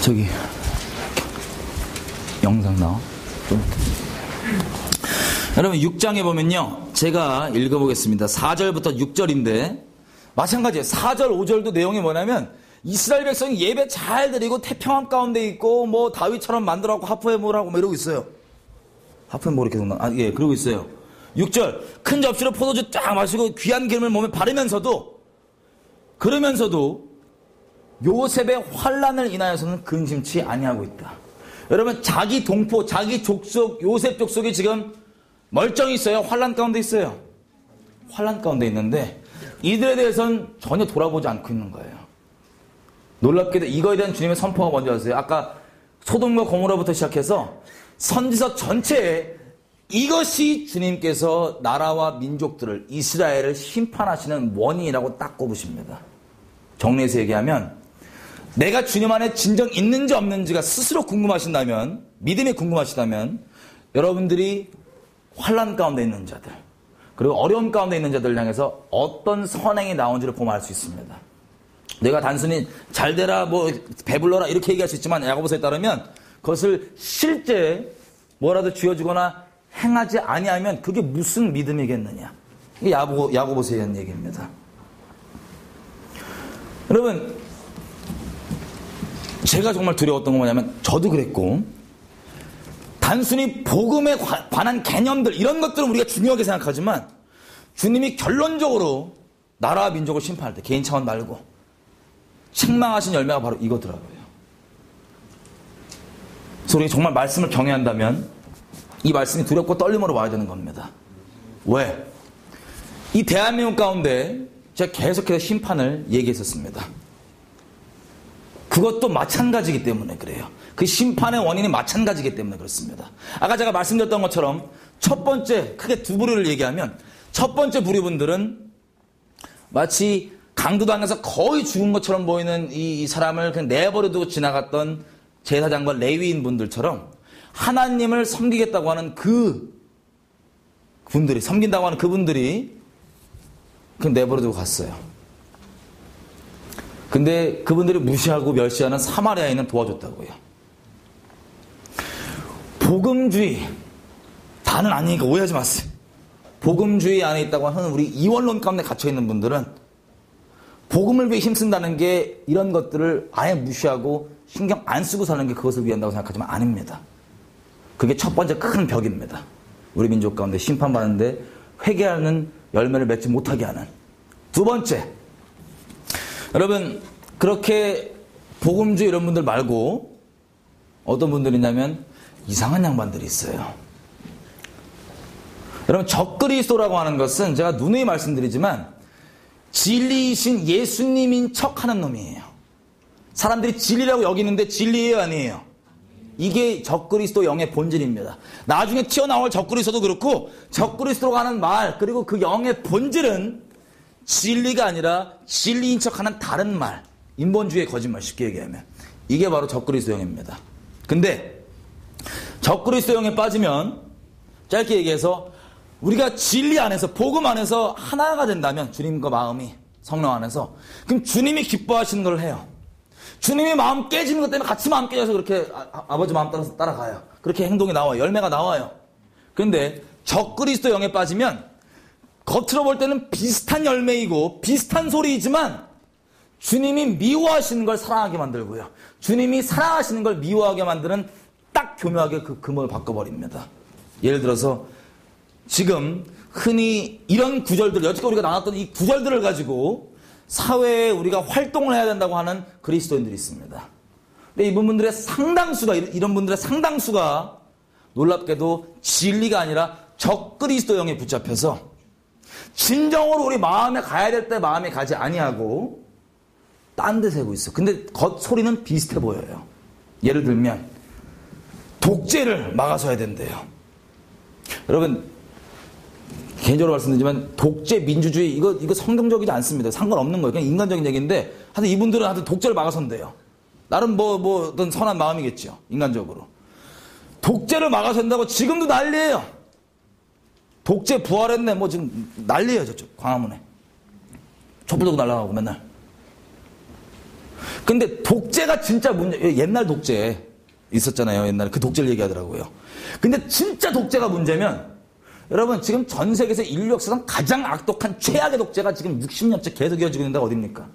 저기 영상 나와? 여러분 6장에 보면요 제가 읽어보겠습니다. 4절부터 6절인데 마찬가지예요. 4절 5절도 내용이 뭐냐면 이스라엘 백성이 예배 잘 드리고 태평함 가운데 있고 뭐 다윗처럼 만들어갖고 하프앤볼하고 뭐 이러고 있어요. 하프앤볼 이렇게 예 그러고 있어요. 6절 큰 접시로 포도주 딱 마시고 귀한 기름을 몸에 바르면서도 그러면서도 요셉의 환난을 인하여서는 근심치 아니하고 있다. 여러분 자기 동포 자기 족속 요셉 족속이 지금 멀쩡히 있어요. 환난 가운데 있어요. 환난 가운데 있는데 이들에 대해서는 전혀 돌아보지 않고 있는 거예요. 놀랍게도 이거에 대한 주님의 선포가 뭔지 아세요? 아까 소돔과 고모라부터 시작해서 선지서 전체에 이것이 주님께서 나라와 민족들을 이스라엘을 심판하시는 원인이라고 딱 꼽으십니다. 정리해서 얘기하면 내가 주님 안에 진정 있는지 없는지가 스스로 궁금하신다면 믿음이 궁금하시다면 여러분들이 환난 가운데 있는 자들 그리고 어려움 가운데 있는 자들을 향해서 어떤 선행이 나온지를 보면 알 수 있습니다. 내가 단순히 잘되라 뭐 배불러라 이렇게 얘기할 수 있지만 야고보서에 따르면 그것을 실제 뭐라도 쥐어주거나 행하지 아니하면 그게 무슨 믿음이겠느냐. 이게 야고보서에 대한 얘기입니다. 여러분 제가 정말 두려웠던 건 뭐냐면 저도 그랬고 단순히 복음에 관한 개념들 이런 것들은 우리가 중요하게 생각하지만 주님이 결론적으로 나라와 민족을 심판할 때 개인 차원 말고 책망하신 열매가 바로 이거더라고요. 그래서 우리가 정말 말씀을 경외한다면 이 말씀이 두렵고 떨림으로 와야 되는 겁니다. 왜? 이 대한민국 가운데 제가 계속해서 심판을 얘기했었습니다. 그것도 마찬가지이기 때문에 그래요. 그 심판의 원인이 마찬가지이기 때문에 그렇습니다. 아까 제가 말씀드렸던 것처럼 첫 번째, 크게 두 부류를 얘기하면 첫 번째 부류분들은 마치 강도당에서 거의 죽은 것처럼 보이는 이 사람을 그냥 내버려두고 지나갔던 제사장과 레위인 분들처럼 하나님을 섬기겠다고 하는 그분들이, 섬긴다고 하는 그분들이 그냥 내버려두고 갔어요. 근데 그분들이 무시하고 멸시하는 사마리아인은 도와줬다고요. 복음주의, 다는 아니니까 오해하지 마세요. 복음주의 안에 있다고 하는 우리 이원론 가운데 갇혀있는 분들은 복음을 위해 힘쓴다는 게 이런 것들을 아예 무시하고 신경 안 쓰고 사는 게 그것을 위한다고 생각하지만 아닙니다. 그게 첫 번째 큰 벽입니다. 우리 민족 가운데 심판받는데 회개하는 열매를 맺지 못하게 하는. 두 번째, 여러분 그렇게 복음주의 이런 분들 말고 어떤 분들이 있냐면 이상한 양반들이 있어요. 여러분 적그리스도라고 하는 것은 제가 누누이 말씀드리지만 진리이신 예수님인 척하는 놈이에요. 사람들이 진리라고 여기는데 진리예요, 아니에요? 이게 적그리스도 영의 본질입니다. 나중에 튀어나올 적그리스도도 그렇고 적그리스도라고 하는 말, 그리고 그 영의 본질은 진리가 아니라 진리인 척하는 다른 말, 인본주의의 거짓말, 쉽게 얘기하면 이게 바로 적그리스도 영입니다. 근데 적그리스도 영에 빠지면 짧게 얘기해서 우리가 진리 안에서, 복음 안에서 하나가 된다면, 주님과 마음이 성령 안에서, 그럼 주님이 기뻐하시는 걸 해요. 주님이 마음 깨지는 것 때문에 같이 마음 깨져서 그렇게 아버지 마음 따라서 따라가요. 그렇게 행동이 나와요. 열매가 나와요. 그런데 적그리스도 영에 빠지면 겉으로 볼 때는 비슷한 열매이고 비슷한 소리이지만 주님이 미워하시는 걸 사랑하게 만들고요. 주님이 사랑하시는 걸 미워하게 만드는 딱 교묘하게 그 근본을 바꿔버립니다. 예를 들어서 지금 흔히 이런 구절들, 여태까지 우리가 나눴던 이 구절들을 가지고 사회에 우리가 활동을 해야 된다고 하는 그리스도인들이 있습니다. 근데 이분들의 상당수가, 이런 분들의 상당수가 놀랍게도 진리가 아니라 적그리스도형에 붙잡혀서 진정으로 우리 마음에 가야 될 때 마음에 가지 아니하고 딴 데 세고 있어. 근데 겉소리는 비슷해 보여요. 예를 들면 독재를 막아서야 된대요. 여러분 개인적으로 말씀드리지만 독재, 민주주의 이거 성경적이지 않습니다. 상관없는 거예요. 그냥 인간적인 얘기인데 하여튼 이분들은 하여튼 독재를 막아선대요. 나름 뭐 어떤 선한 마음이겠죠. 인간적으로. 독재를 막아서 한다고 지금도 난리예요. 독재 부활했네. 뭐 지금 난리예요. 저쪽 광화문에. 촛불 들고 날아가고 맨날. 근데 독재가 진짜 문제, 옛날 독재 있었잖아요. 옛날에 그 독재를 얘기하더라고요. 근데 진짜 독재가 문제면 여러분 지금 전 세계에서 인류 역사상 가장 악독한 최악의 독재가 지금 60년째 계속 이어지고 있는 데가 어딥니까?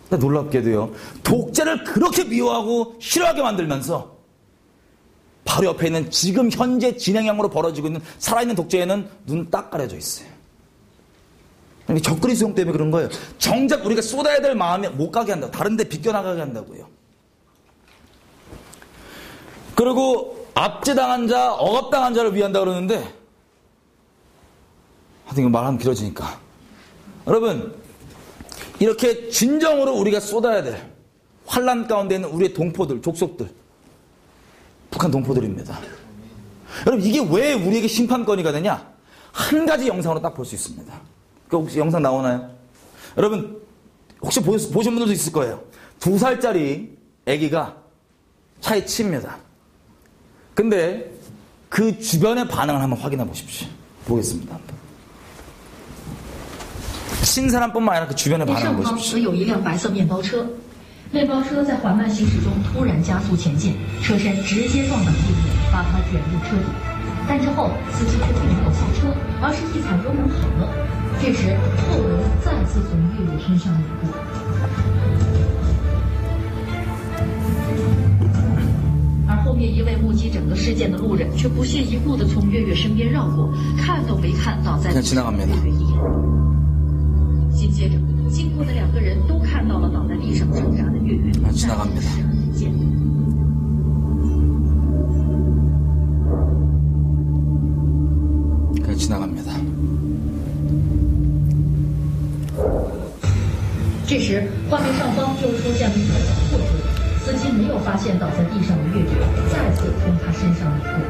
놀랍게도요. 독재를 그렇게 미워하고 싫어하게 만들면서 바로 옆에 있는 지금 현재 진행형으로 벌어지고 있는 살아있는 독재에는 눈 딱 가려져 있어요. 적그리스도 때문에 그런 거예요. 정작 우리가 쏟아야 될 마음에 못 가게 한다고. 다른 데 비껴나가게 한다고요. 그리고 압제당한 자, 억압당한 자를 위한다 그러는데 하여튼 이거 말하면 길어지니까 여러분 이렇게 진정으로 우리가 쏟아야 될 환난 가운데 있는 우리의 동포들, 족속들, 북한 동포들입니다. 여러분 이게 왜 우리에게 심판권이가 되냐? 한 가지 영상으로 딱 볼 수 있습니다. 그 혹시 영상 나오나요? 여러분 혹시 보신 분들도 있을 거예요. 2살짜리 아기가 차에 칩니다. 근데 그 주변의 반응을 한번 확인해 보십시오. 보겠습니다. 친 사람뿐만 아니라 그 주변의 반응을 보십시오. 有一辆白色面包车，面包车在缓慢行驶中突然加速前进，车身直接撞到地面，把他卷入车底。但之后司机却并没有下车，而是一踩油门跑了。这时后轮再次从越野身上碾过。 后面一位目击整个事件的路人却不屑一顾地从月月身边绕过，看都没看倒在地上的月月一眼。紧接着，经过的两个人都看到了倒在地上挣扎的月月，但视而不见。지나갑니다. 画面上方又出现了一条小破车，司机没有发现倒在地上的月觉，再次从他身上碾过。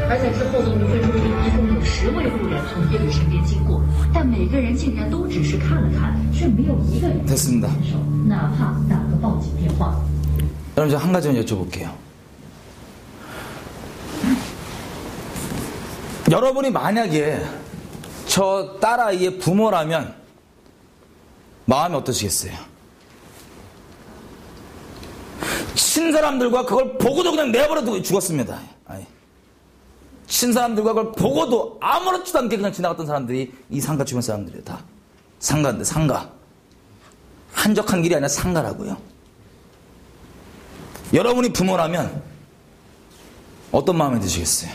而在之后的5分钟里，一共有10位路人从叶律身边经过，但每个人竟然都只是看了看，却没有一个人伸手，哪怕打个报警电话。 여러분, 제가 한 가지만 여쭤볼게요. 여러분이 만약에 저 딸아이의 부모라면 마음이 어떠시겠어요? 친사람들과 그걸 보고도 그냥 내버려두고 죽었습니다. 아이. 친사람들과 그걸 보고도 아무렇지도 않게 그냥 지나갔던 사람들이 이 상가 주변 사람들이에요. 다 상가인데, 상가. 한적한 길이 아니라 상가라고요. 여러분이 부모라면 어떤 마음이 드시겠어요?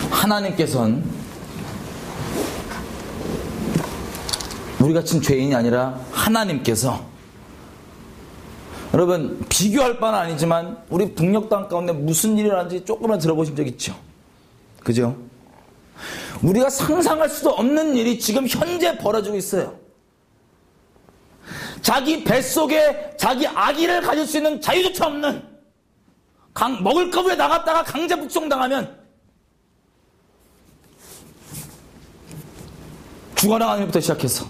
하나님께서는 우리 같은 죄인이 아니라 하나님께서, 여러분 비교할 바는 아니지만 우리 북녘 땅 가운데 무슨 일이 일어나는지 조금만 들어보신 적 있죠? 그죠? 우리가 상상할 수도 없는 일이 지금 현재 벌어지고 있어요. 자기 뱃속에 자기 아기를 가질 수 있는 자유조차 없는, 먹을 것 위에 나갔다가 강제 북송당하면 죽어나가는 일부터 시작해서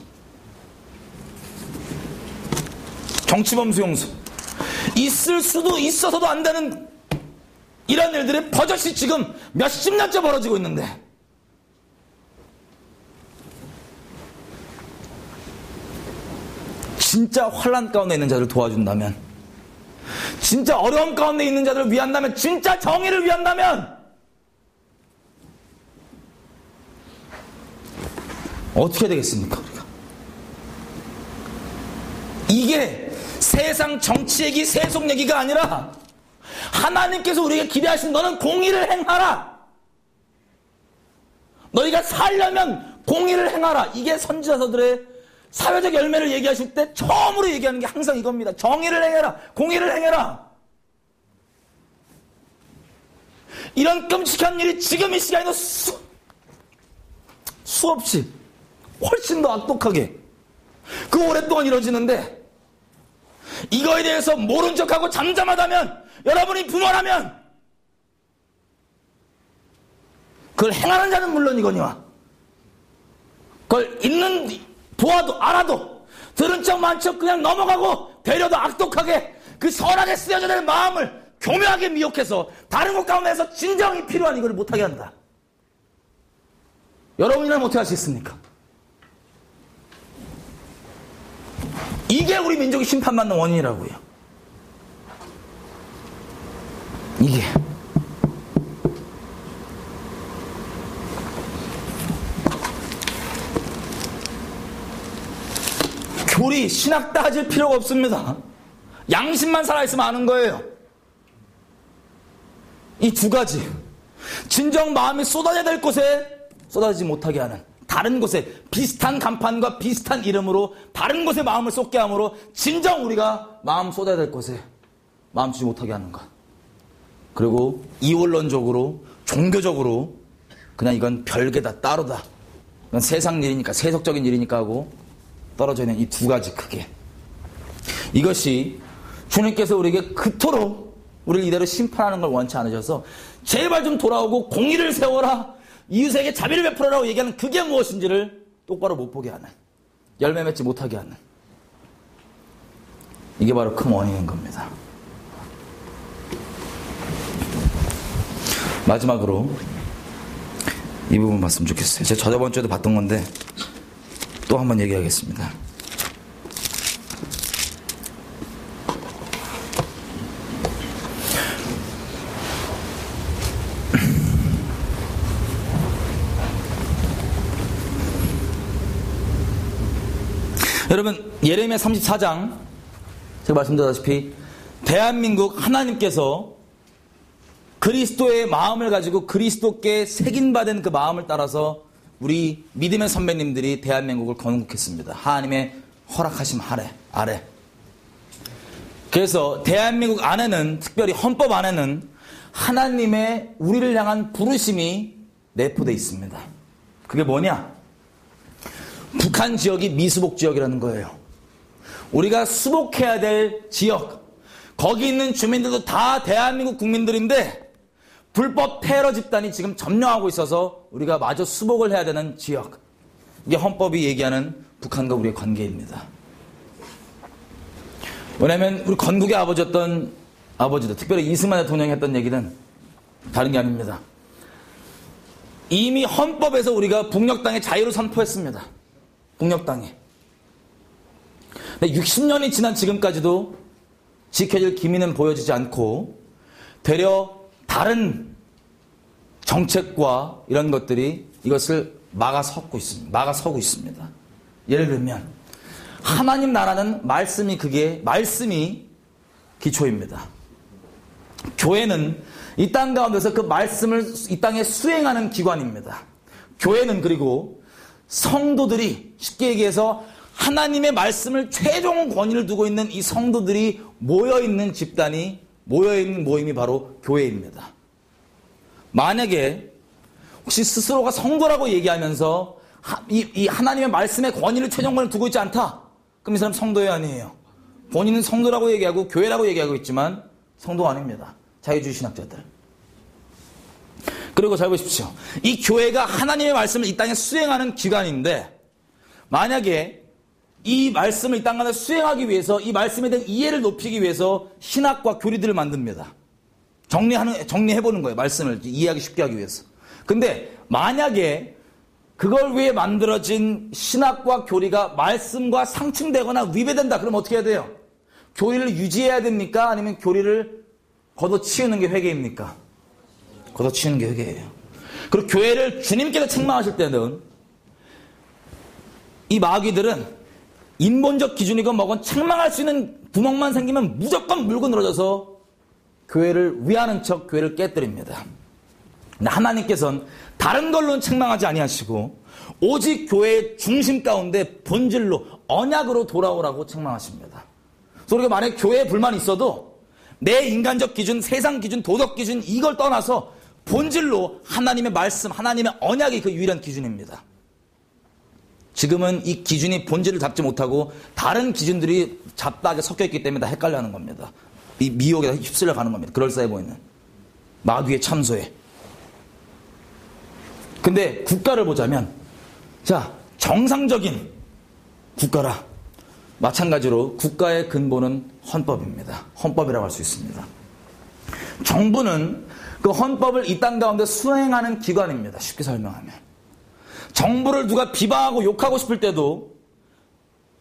정치범 수용소, 있을 수도 있어서도 안 되는 이런 일들이 버젓이 지금 몇십 년째 벌어지고 있는데, 진짜 환난 가운데 있는 자들을 도와준다면, 진짜 어려움 가운데 있는 자들을 위한다면, 진짜 정의를 위한다면 어떻게 되겠습니까? 우리가 이게 세상 정치 얘기, 세속 얘기가 아니라 하나님께서 우리에게 기대하신, 너는 공의를 행하라, 너희가 살려면 공의를 행하라. 이게 선지자서들의 사회적 열매를 얘기하실 때 처음으로 얘기하는 게 항상 이겁니다. 정의를 행해라, 공의를 행해라. 이런 끔찍한 일이 지금 이 시간에도 수없이 훨씬 더 악독하게 그 오랫동안 이루어지는데, 이거에 대해서 모른 척하고 잠잠하다면, 여러분이 부모라면 그걸 행하는 자는 물론이거니와 그걸 보아도 알아도 들은 척 만 척 그냥 넘어가고 되려도 악독하게 그 선하게 쓰여져 될 마음을 교묘하게 미혹해서 다른 곳 가운데서 진정이 필요한 이걸 못하게 한다. 여러분이라면 어떻게 할 수 있습니까? 이게 우리 민족이 심판받는 원인이라고요. 이게 교리, 신학 따질 필요가 없습니다. 양심만 살아있으면 아는 거예요. 이 두 가지, 진정 마음이 쏟아져야 될 곳에 쏟아지지 못하게 하는, 다른 곳에 비슷한 간판과 비슷한 이름으로 다른 곳에 마음을 쏟게 함으로 진정 우리가 마음 쏟아야 될 곳에 마음 주지 못하게 하는 것. 그리고 이원론적으로, 종교적으로 그냥 이건 별개다, 따로다, 이건 세상 일이니까, 세속적인 일이니까 하고 떨어져 있는 이 두 가지 크게, 이것이 주님께서 우리에게 그토록 우리를 이대로 심판하는 걸 원치 않으셔서 제발 좀 돌아오고 공의를 세워라, 이웃에게 자비를 베풀어라고 얘기하는 그게 무엇인지를 똑바로 못 보게 하는, 열매 맺지 못하게 하는, 이게 바로 큰 원인인 겁니다. 마지막으로 이 부분 봤으면 좋겠어요. 제가 저번 주에도 봤던 건데 또 한번 얘기하겠습니다. 여러분, 예레미야 34장, 제가 말씀드렸다시피 대한민국 하나님께서 그리스도의 마음을 가지고 그리스도께 새긴받은 그 마음을 따라서 우리 믿음의 선배님들이 대한민국을 건국했습니다. 하나님의 허락하심 아래. 그래서 대한민국 안에는, 특별히 헌법 안에는 하나님의 우리를 향한 부르심이 내포되어 있습니다. 그게 뭐냐? 북한 지역이 미수복 지역이라는 거예요. 우리가 수복해야 될 지역, 거기 있는 주민들도 다 대한민국 국민들인데 불법 테러 집단이 지금 점령하고 있어서 우리가 마저 수복을 해야 되는 지역. 이게 헌법이 얘기하는 북한과 우리의 관계입니다. 왜냐하면 우리 건국의 아버지였던 아버지도, 특별히 이승만 대통령이 했던 얘기는 다른 게 아닙니다. 이미 헌법에서 우리가 북녘 땅의 자유를 선포했습니다. 북녘 땅에. 60년이 지난 지금까지도 지켜질 기미는 보여지지 않고 되려 다른 정책과 이런 것들이 이것을 막아서고 있습니다. 예를 들면 하나님 나라는 말씀이 기초입니다. 교회는 이 땅 가운데서 그 말씀을 이 땅에 수행하는 기관입니다. 교회는 그리고 성도들이, 쉽게 얘기해서 하나님의 말씀을 최종 권위를 두고 있는 이 성도들이 모여있는 집단이, 모여있는 모임이 바로 교회입니다. 만약에 혹시 스스로가 성도라고 얘기하면서 이 하나님의 말씀의 권위를 최종 권위를 두고 있지 않다, 그럼 이 사람 성도예요, 아니에요? 본인은 성도라고 얘기하고 교회라고 얘기하고 있지만 성도가 아닙니다. 자유주의 신학자들. 그리고 잘 보십시오. 이 교회가 하나님의 말씀을 이 땅에 수행하는 기관인데, 만약에 이 말씀을 이 땅 가운데 수행하기 위해서, 이 말씀에 대한 이해를 높이기 위해서 신학과 교리들을 만듭니다. 정리해보는 거예요. 말씀을 이해하기 쉽게 하기 위해서. 근데 만약에 그걸 위해 만들어진 신학과 교리가 말씀과 상충되거나 위배된다, 그럼 어떻게 해야 돼요? 교리를 유지해야 됩니까? 아니면 교리를 걷어치우는 게 회개입니까? 걷어치우는 게 회개예요. 그리고 교회를 주님께서 책망하실 때는 이 마귀들은 인본적 기준이건 뭐건 책망할 수 있는 구멍만 생기면 무조건 물고 늘어져서 교회를 위하는 척 교회를 깨뜨립니다. 근데 하나님께서는 다른 걸로는 책망하지 아니하시고 오직 교회의 중심 가운데 본질로 언약으로 돌아오라고 책망하십니다. 그래서 우리가 만약에 교회에 불만이 있어도 내 인간적 기준, 세상 기준, 도덕 기준 이걸 떠나서 본질로 하나님의 말씀, 하나님의 언약이 그 유일한 기준입니다. 지금은 이 기준이 본질을 잡지 못하고 다른 기준들이 잡다하게 섞여있기 때문에 다 헷갈려하는 겁니다. 이 미혹에 휩쓸려 가는 겁니다. 그럴싸해 보이는 마귀의 참소에. 근데 국가를 보자면, 자, 정상적인 국가라. 마찬가지로 국가의 근본은 헌법입니다. 헌법이라고 할 수 있습니다. 정부는 그 헌법을 이 땅 가운데 수행하는 기관입니다. 쉽게 설명하면. 정부를 누가 비방하고 욕하고 싶을 때도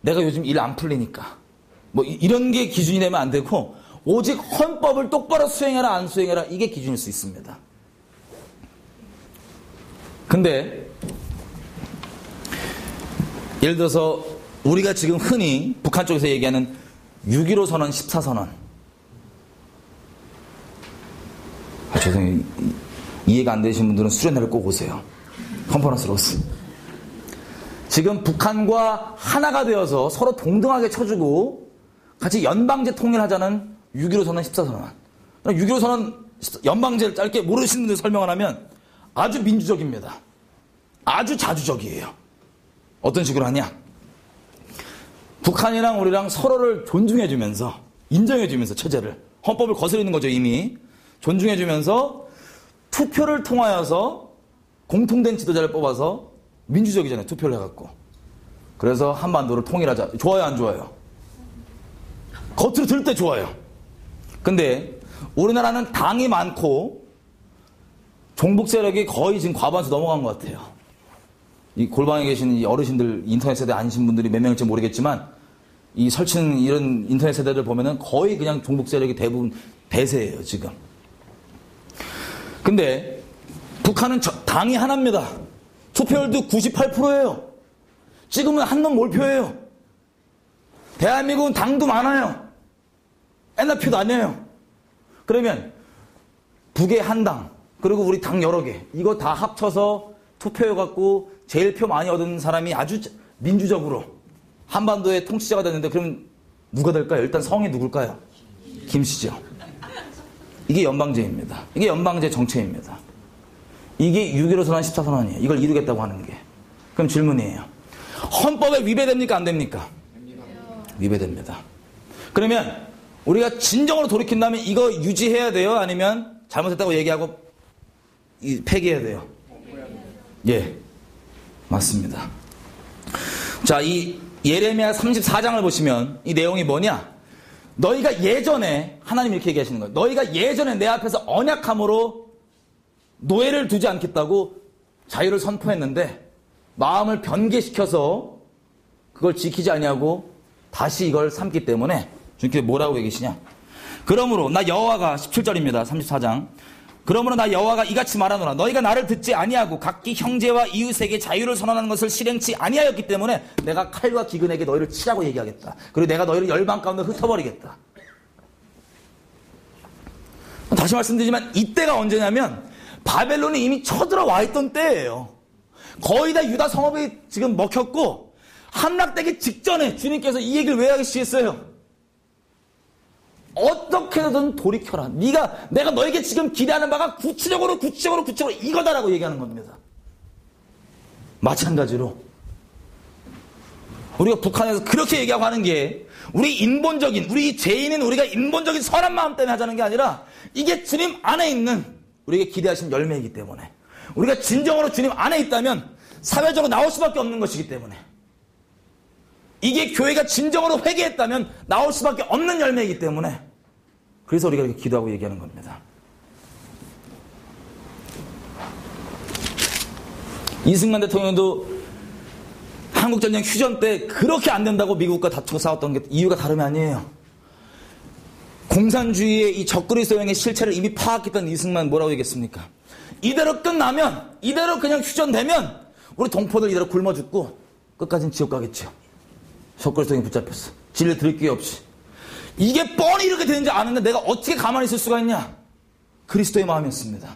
내가 요즘 일 안 풀리니까 뭐 이런 게 기준이 되면 안 되고 오직 헌법을 똑바로 수행해라 안 수행해라, 이게 기준일 수 있습니다. 근데 예를 들어서 우리가 지금 흔히 북한 쪽에서 얘기하는 6.15 선언, 14선언, 죄송해요. 이해가 안 되시는 분들은 수련회를 꼭 오세요. 컨퍼런스로서. 지금 북한과 하나가 되어서 서로 동등하게 쳐주고 같이 연방제 통일하자는 6.15 선언, 14선언. 6.15 선언, 연방제를 짧게 모르시는 분들 설명을 하면 아주 민주적입니다. 아주 자주적이에요. 어떤 식으로 하냐? 북한이랑 우리랑 서로를 존중해주면서, 인정해주면서, 체제를, 헌법을 거스르는 거죠. 이미 존중해주면서 투표를 통하여서 공통된 지도자를 뽑아서, 민주적이잖아요. 투표를 해갖고. 그래서 한반도를 통일하자. 좋아요, 안 좋아요? 겉으로 들을 때 좋아요. 근데 우리나라는 당이 많고 종북 세력이 거의 지금 과반수 넘어간 것 같아요. 이 골방에 계신 이 어르신들, 인터넷 세대 아니신 분들이 몇 명일지 모르겠지만, 이 설치는 이런 인터넷 세대들 보면은 거의 그냥 종북 세력이 대부분 대세예요, 지금. 근데 북한은 당이 하나입니다. 투표율도 98%예요. 지금은 한놈 몰표예요. 대한민국은 당도 많아요. 옛날 표도 아니에요. 그러면 북의 한 당, 그리고 우리 당 여러 개, 이거 다 합쳐서 투표해 갖고 제일 표 많이 얻은 사람이 아주 민주적으로 한반도의 통치자가 됐는데, 그럼 누가 될까요? 일단 성이 누굴까요? 김씨죠. 이게 연방제입니다. 이게 연방제 정체입니다. 이게 6.15 선언, 14선언이에요. 이걸 이루겠다고 하는 게. 그럼 질문이에요. 헌법에 위배됩니까? 안 됩니까? 위배됩니다. 그러면 우리가 진정으로 돌이킨다면 이거 유지해야 돼요? 아니면 잘못했다고 얘기하고 폐기해야 돼요? 예, 맞습니다. 자, 이 예레미야 34장을 보시면 이 내용이 뭐냐? 너희가 예전에, 하나님 이렇게 얘기하시는 거예요. 너희가 예전에 내 앞에서 언약함으로 노예를 두지 않겠다고 자유를 선포했는데 마음을 변개시켜서 그걸 지키지 아니하고 다시 이걸 삼기 때문에 주님께서 뭐라고 얘기하시냐? 그러므로 나 여호와가 17절입니다. 34장. 그러므로 나 여호와가 이같이 말하노라. 너희가 나를 듣지 아니하고 각기 형제와 이웃에게 자유를 선언하는 것을 실행치 아니하였기 때문에 내가 칼과 기근에게 너희를 치라고 얘기하겠다. 그리고 내가 너희를 열방 가운데 흩어버리겠다. 다시 말씀드리지만 이때가 언제냐면 바벨론이 이미 쳐들어와 있던 때예요. 거의 다 유다 성읍이 지금 먹혔고 함락되기 직전에 주님께서 이 얘기를 왜 하시겠어요? 어떻게든 돌이켜라. 내가 너에게 지금 기대하는 바가 구체적으로 이거다라고 얘기하는 겁니다. 마찬가지로 우리가 북한에서 그렇게 얘기하고 하는 게 우리 죄인인 우리가 인본적인 선한 마음 때문에 하자는 게 아니라 이게 주님 안에 있는 우리에게 기대하신 열매이기 때문에 우리가 진정으로 주님 안에 있다면 사회적으로 나올 수밖에 없는 것이기 때문에 이게 교회가 진정으로 회개했다면 나올 수밖에 없는 열매이기 때문에 그래서 우리가 이렇게 기도하고 얘기하는 겁니다. 이승만 대통령도 한국전쟁 휴전 때 그렇게 안 된다고 미국과 다투고 싸웠던 게 이유가 다름이 아니에요. 공산주의의 이 적그리스도형의 실체를 이미 파악했던 이승만 뭐라고 얘기했습니까? 이대로 끝나면, 이대로 그냥 휴전되면 우리 동포들 이대로 굶어 죽고 끝까지는 지옥 가겠죠. 적그리스도형이 붙잡혔어. 진리를 들을 기회 없이. 이게 뻔히 이렇게 되는지 아는데 내가 어떻게 가만히 있을 수가 있냐? 그리스도의 마음이었습니다.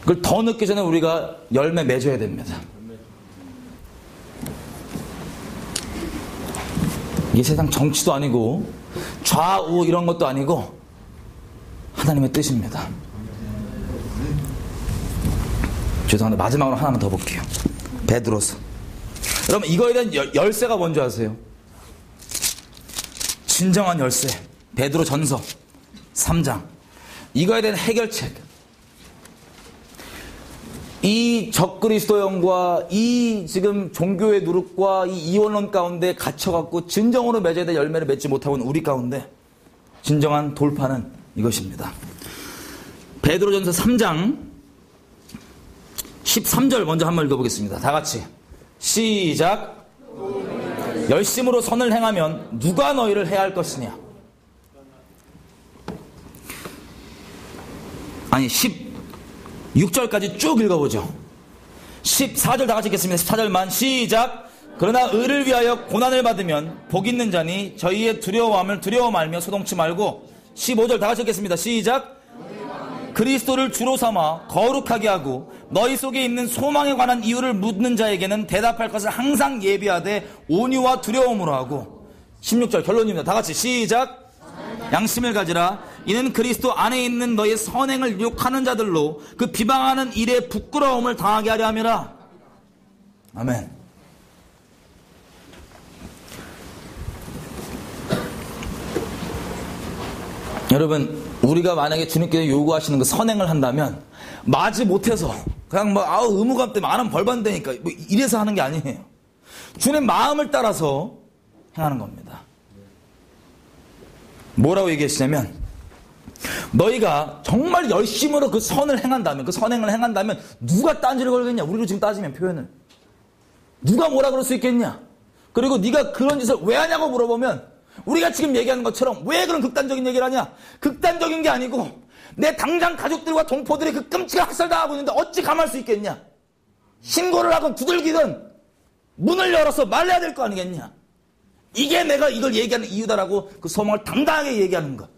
그걸 더 늦기 전에 우리가 열매 맺어야 됩니다. 이게 세상 정치도 아니고 좌우 이런 것도 아니고 하나님의 뜻입니다. 죄송한데 마지막으로 하나만 더 볼게요. 베드로서. 여러분 이거에 대한 열쇠가 뭔지 아세요? 진정한 열쇠. 베드로 전서 3장. 이거에 대한 해결책. 이 적그리스도형과 이 지금 종교의 누룩과 이 이원론 가운데 갇혀갖고 진정으로 맺어야 될 열매를 맺지 못하고 있는 우리 가운데 진정한 돌파는 이것입니다. 베드로전서 3장 13절 먼저 한번 읽어보겠습니다. 다 같이 시작. 열심으로 선을 행하면 누가 너희를 해할 것이냐? 아니 16절까지 쭉 읽어보죠. 14절 다 같이 읽겠습니다. 14절만 시작. 그러나 의를 위하여 고난을 받으면 복 있는 자니 저희의 두려워함을 두려워 말며 소동치 말고 15절 다 같이 읽겠습니다. 시작. 그리스도를 주로 삼아 거룩하게 하고 너희 속에 있는 소망에 관한 이유를 묻는 자에게는 대답할 것을 항상 예비하되 온유와 두려움으로 하고 16절 결론입니다. 다 같이 시작. 양심을 가지라. 이는 그리스도 안에 있는 너의 선행을 욕하는 자들로 그 비방하는 일에 부끄러움을 당하게 하려 함이라. 아멘. 여러분 우리가 만약에 주님께서 요구하시는 그 선행을 한다면 마지 못해서 그냥 의무감 때문에 안 하면 벌 받는다니까 이래서 하는 게 아니에요. 주님 마음을 따라서 행하는 겁니다. 뭐라고 얘기하시냐면 너희가 정말 열심으로 그 선을 행한다면 그 선행을 행한다면 누가 딴지를 걸겠냐? 우리로 지금 따지면 표현을 누가 뭐라 그럴 수 있겠냐? 그리고 네가 그런 짓을 왜 하냐고 물어보면 우리가 지금 얘기하는 것처럼 왜 그런 극단적인 얘기를 하냐? 극단적인 게 아니고 내 당장 가족들과 동포들이 그 끔찍한 학살당하고 있는데 어찌 감할 수 있겠냐? 신고를 하건 두들기든 문을 열어서 말려야 될 거 아니겠냐? 이게 내가 이걸 얘기하는 이유다라고 그 소망을 당당하게 얘기하는 것.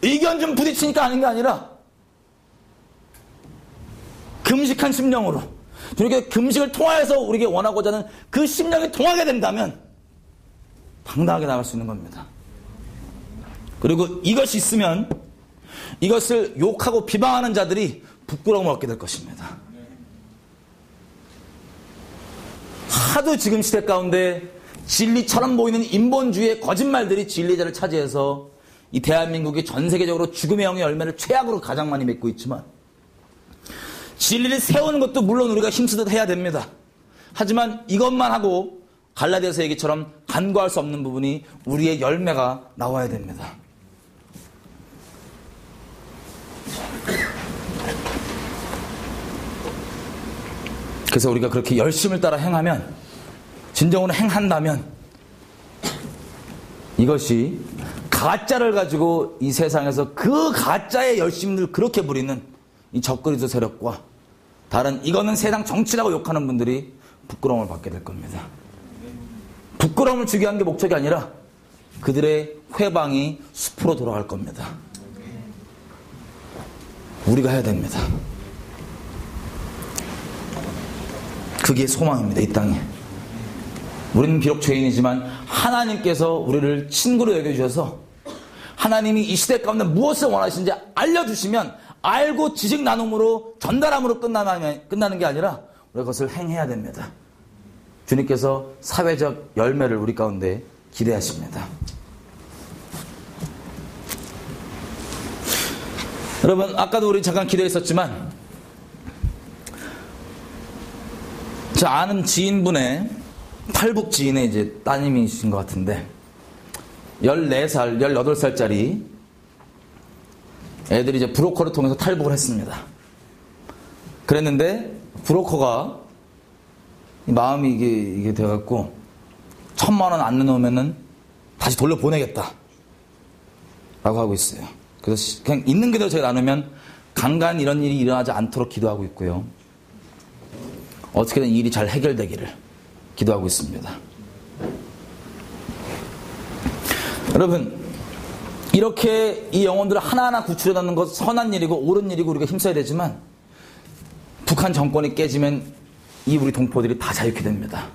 의견 좀 부딪히니까 하는 게 아니라 금식한 심령으로 그러니까 금식을 통하여서 우리에게 원하고자 하는 그 심령이 통하게 된다면 당당하게 나갈 수 있는 겁니다. 그리고 이것이 있으면 이것을 욕하고 비방하는 자들이 부끄러움을 얻게 될 것입니다. 하도 지금 시대 가운데 진리처럼 보이는 인본주의의 거짓말들이 진리의 자를 차지해서 이 대한민국이 전 세계적으로 죽음의 영의 열매를 최악으로 가장 많이 맺고 있지만, 진리를 세우는 것도 물론 우리가 힘쓰듯 해야 됩니다. 하지만 이것만 하고 갈라디아서 얘기처럼 간과할 수 없는 부분이 우리의 열매가 나와야 됩니다. 그래서 우리가 그렇게 열심을 따라 행하면, 진정으로 행한다면, 이것이 가짜를 가지고 이 세상에서 그 가짜의 열심을 그렇게 부리는 이 적그리스도 세력과 다른 이거는 세상 정치라고 욕하는 분들이 부끄러움을 받게 될 겁니다. 부끄러움을 주게 한 게 목적이 아니라 그들의 회방이 숲으로 돌아갈 겁니다. 우리가 해야 됩니다. 그게 소망입니다. 이 땅에. 우리는 비록 죄인이지만 하나님께서 우리를 친구로 여겨주셔서 하나님이 이 시대 가운데 무엇을 원하시는지 알려주시면 알고 지식 나눔으로 전달함으로 끝나는 게 아니라 우리가 그것을 행해야 됩니다. 주님께서 사회적 열매를 우리 가운데 기대하십니다. 여러분, 아까도 우리 잠깐 기도했었지만, 저 아는 지인분의 탈북 지인의 이제 따님이신 것 같은데, 14살, 18살짜리 애들이 이제 브로커를 통해서 탈북을 했습니다. 그랬는데, 브로커가 마음이 이게 돼갖고, 1,000만 원 안 내놓으면은 다시 돌려보내겠다. 라고 하고 있어요. 그래서 그냥 있는 그대로 저희 나누면 간간 이런 일이 일어나지 않도록 기도하고 있고요. 어떻게든 이 일이 잘 해결되기를 기도하고 있습니다. 여러분, 이렇게 이 영혼들을 하나하나 구출해내는 것 선한 일이고 옳은 일이고 우리가 힘써야 되지만, 북한 정권이 깨지면 이 우리 동포들이 다 자유케 됩니다.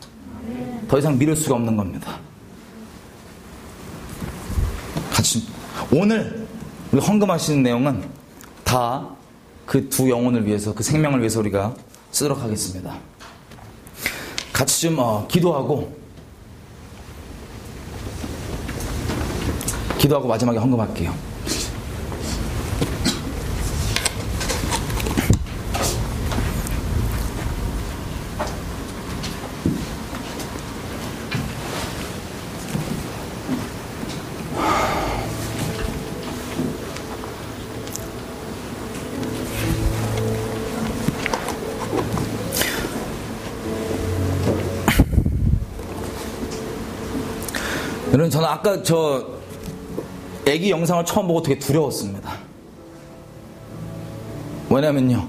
더 이상 미룰 수가 없는 겁니다. 같이 오늘 우리 헌금하시는 내용은 다 그 두 영혼을 위해서, 그 생명을 위해서 우리가 쓰도록 하겠습니다. 같이 좀 기도하고 마지막에 헌금할게요. 여러분, 저는 아까 애기 영상을 처음 보고 되게 두려웠습니다. 왜냐면요,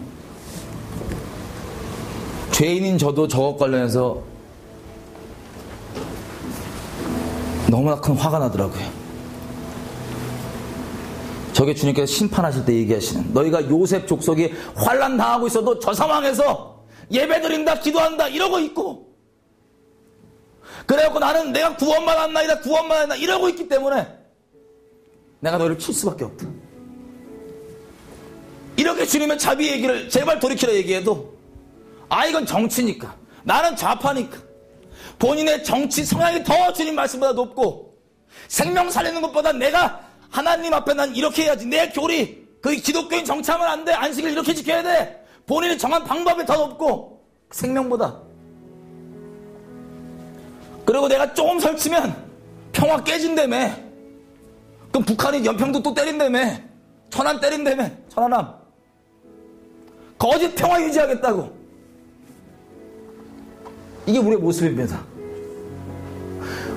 죄인인 저도 저것 관련해서 너무나 큰 화가 나더라고요. 저게 주님께서 심판하실 때 얘기하시는, 너희가 요셉 족속이 환난 당하고 있어도 저 상황에서 예배드린다, 기도한다 이러고 있고, 그래갖고 나는 내가 구원받았나이다 이러고 있기 때문에 내가 너희를 칠 수밖에 없다. 이렇게 주님의 자비 얘기를 제발 돌이키라 얘기해도, 이건 정치니까, 나는 좌파니까, 본인의 정치 성향이 더 주님 말씀보다 높고, 생명 살리는 것보다 내가 하나님 앞에 난 이렇게 해야지, 내 교리, 그 기독교인 정치하면 안 돼, 안식을 이렇게 지켜야 돼, 본인이 정한 방법이 더 높고, 생명보다. 그리고 내가 조금 설치면 평화 깨진다며. 그럼 북한이 연평도 또 때린다며. 천안 때린다며. 천안함. 거짓 평화 유지하겠다고. 이게 우리의 모습입니다.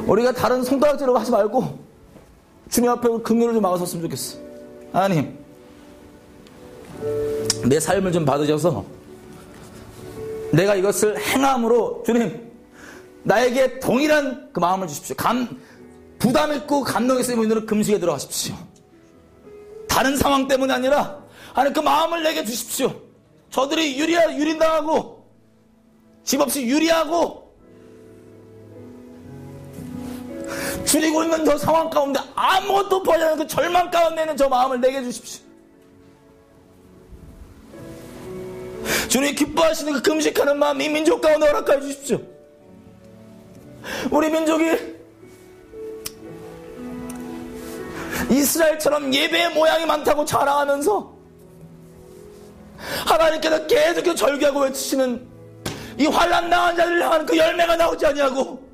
우리가 다른 손가락질로 하지 말고 주님 앞에 긍휼을 좀 막아섰으면 좋겠어. 하나님, 내 삶을 좀 받으셔서 내가 이것을 행함으로 주님 나에게 동일한 그 마음을 주십시오. 부담 있고 감동 있으면 오늘은 금식에 들어가십시오. 다른 상황 때문이 아니라 하나님 그 마음을 내게 주십시오. 저들이 유린당하고 집 없이 유리하고 줄이고 있는 저 상황 가운데 아무것도 보지 않는 그 절망 가운데 있는 저 마음을 내게 주십시오. 주님 기뻐하시는 그 금식하는 마음 이 민족 가운데 허락하여 주십시오. 우리 민족이 이스라엘처럼 예배의 모양이 많다고 자랑하면서 하나님께서 계속 절규하고 외치시는 이 환난 당한 자들을 향하는 그 열매가 나오지 아니하고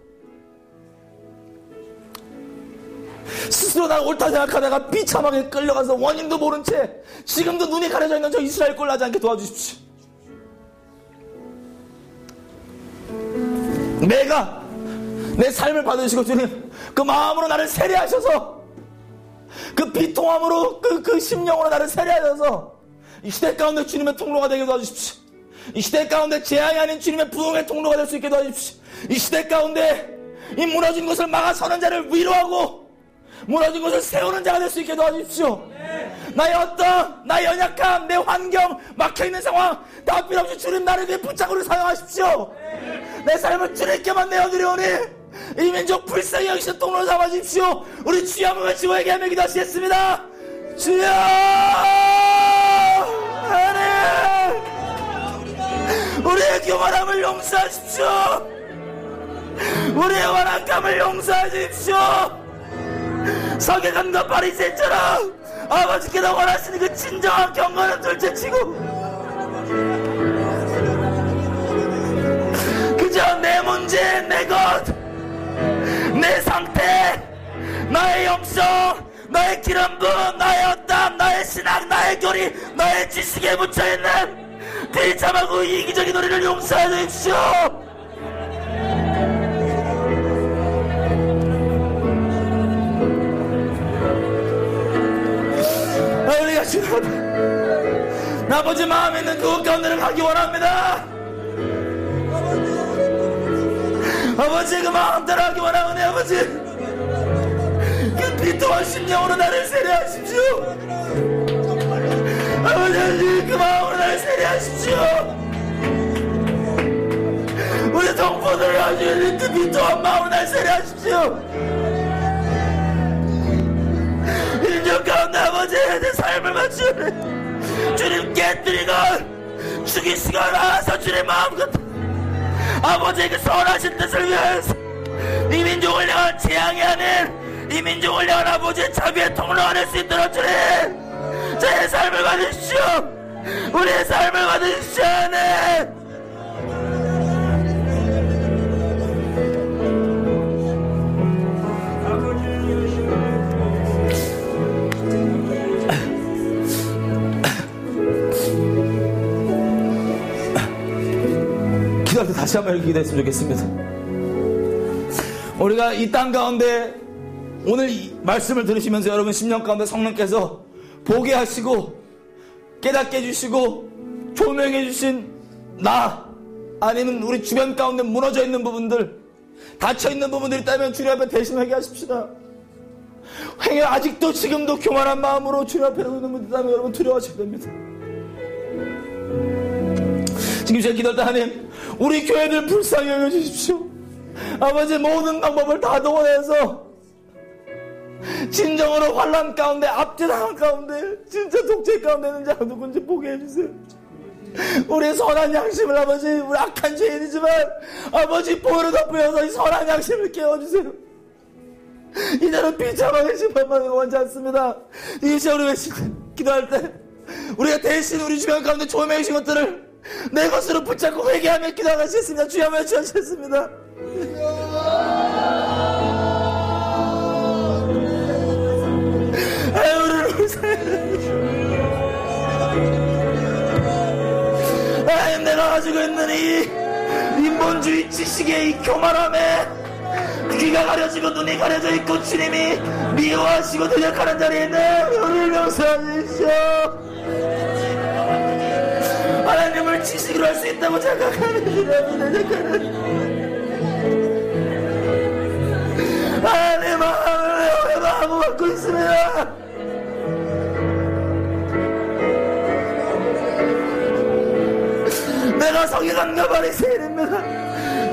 스스로 난 옳다 생각하다가 비참하게 끌려가서 원인도 모른 채 지금도 눈이 가려져 있는 저 이스라엘 꼴 나지 않게 도와주십시오. 내가 내 삶을 받으시고 주님 그 마음으로 나를 세례하셔서 그 비통함으로 그 심령으로 나를 세례하셔서 이 시대 가운데 주님의 통로가 되게 도와주십시오. 이 시대 가운데 재앙이 아닌 주님의 부흥의 통로가 될 수 있게 도와주십시오. 이 시대 가운데 이 무너진 것을 막아서는 자를 위로하고 무너진 것을 세우는 자가 될 수 있게 도와주십시오. 나의 나의 연약함, 내 환경, 막혀있는 상황 다 필요 없이 주님 나를 위해 붙잡고 사용하십시오. 내 삶을 주님께만 내어드리오니 이 민족 불쌍히 여기시는 통로로 삼아주십시오. 우리 주여 한번 외치고 얘기하며 기도하시겠습니다. 주여 하나님 우리의 교만함을 용서하십시오. 우리의 완악함을 용서해 주십시오. 서기관과 바리새인처럼 아버지께서 원하시는 그 진정한 경건을 둘째치고 그저 내 문제, 내 것, 내 상태, 나의 영성, 나의 기름 부음, 나의 어땀, 나의 신앙, 나의 교리, 나의 지식에 묻혀있는 비참하고 이기적인 우리를 용서해 주십시오. 우리가 주님 아버지 마음에 있는 그곳 가운데를 가기 원합니다. 아버지 그 마음대로 하기 원하오니 아버지 그 비통한 심령으로 나를 세례하십시오. 아버지 그 마음으로 나를 세례하십시오. 우리 동포들을 가지고 있는 그 비통한 마음으로 나를 세례하십시오. 인정 가운데 아버지 내 삶을 맞추니 주님 깨뜨리고 죽이시고 나와서 주님 마음껏 아버지의 그 선하신 뜻을 위해서 이 민족을 향한 재앙이 아닌 이 민족을 향한 아버지의 자비의 통로가 될 수 있도록 주님 저의 삶을 받으십시오. 우리의 삶을 받으십시오. 네. 기도할 때 다시 한번 이렇게 기도했으면 좋겠습니다. 우리가 이 땅 가운데 오늘 이 말씀을 들으시면서 여러분 심령 가운데 성령께서 보게 하시고 깨닫게 해주시고 조명해 주신 나 아니면 우리 주변 가운데 무너져 있는 부분들 닫혀 있는 부분들이 있다면 주님 앞에 대신 회개하십시다. 회개 아직도 지금도 교만한 마음으로 주님 앞에 오는 분들 있다면 여러분 두려워하셔야 됩니다. 지금 제가 기도할 때 하나님 우리 교회들 불쌍히 여겨주십시오. 아버지 모든 방법을 다 동원해서 진정으로 환난 가운데 압제당한 가운데 진짜 독재 가운데 있는 자가 누군지 보게 해주세요. 우리의 선한 양심을 아버지 우리 악한 죄인이지만 아버지 보혈로 덮여서 이 선한 양심을 깨워주세요. 이제는 비참하게 심판받는 거 원치 않습니다. 이 시간 우리 기도할 때 우리가 대신 우리 주변 가운데 조명해 주신 것들을 내 것으로 붙잡고 회개하며 기도하시겠습니다. 주여 한번 외쳐주셨습니다. 우리를 하나님 내가 가지고 있는 이 인본주의 지식의 이 교만함에 귀가 가려지고 눈이 가려져 있고 주님이 미워하시고 대적하는 자리에 있는 우리를 용서하십시오. 하나님을 지식으로 할 수 있다고 생각하는 주님을 대적하는 하나님 마음을 마음을 갖고 있습니다. 내가 성경과 바리새인입니다.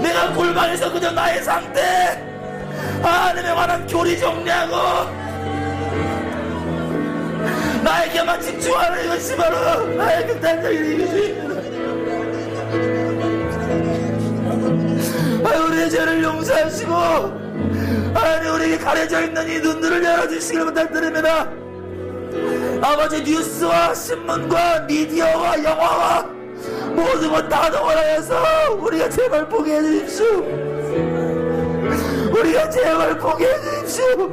내가 골방에서 그저 나의 상태 하나님에 관한 교리 정리하고 나에게만 집중하는 이것이 바로 나의 극단적인 이것입니다. 우리의 죄를 용서하시고 하나님 우리에게 가려져 있는 이 눈들을 열어주시길 부탁드립니다. 아버지, 뉴스와 신문과 미디어와 영화와 모든 것 다 동원하여서 우리가 제발 보게 해주십시오. 우리가 제발 보게 해주십시오.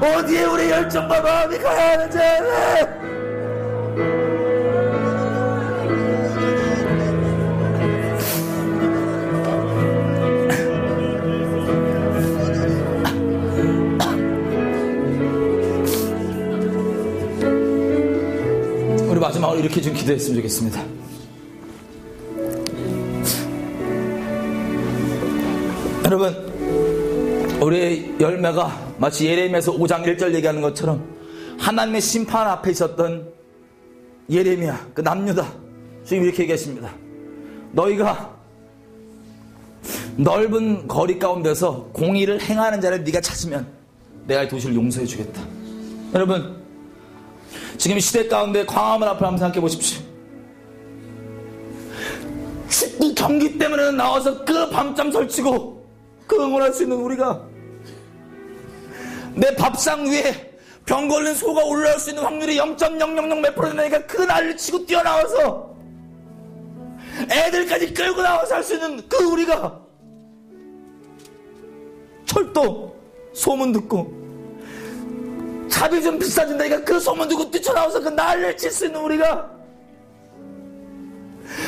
어디에 우리 열정과 마음이 가야 하는지 알아. 우리 마지막으로 이렇게 좀 기도했으면 좋겠습니다. 여러분, 우리의 열매가 마치 예레미야에서 5장 1절 얘기하는 것처럼 하나님의 심판 앞에 있었던 예레미야, 그 남유다 주님 이렇게 얘기하십니다. 너희가 넓은 거리 가운데서 공의를 행하는 자를 네가 찾으면 내가 이 도시를 용서해 주겠다. 여러분, 지금 시대 가운데 광화문 앞을 한번 생각해 보십시오. 축구 경기 때문에 나와서 그 밤잠 설치고 그 응원할 수 있는 우리가, 내 밥상 위에 병 걸린 소가 올라올 수 있는 확률이 0.000 몇 프로 되니까 그 난리를 치고 뛰어나와서 애들까지 끌고 나와서 할 수 있는 그 우리가, 철도 소문 듣고 차비 좀 비싸진다니까 그 소문 듣고 뛰쳐나와서 그 난리를 칠 수 있는 우리가,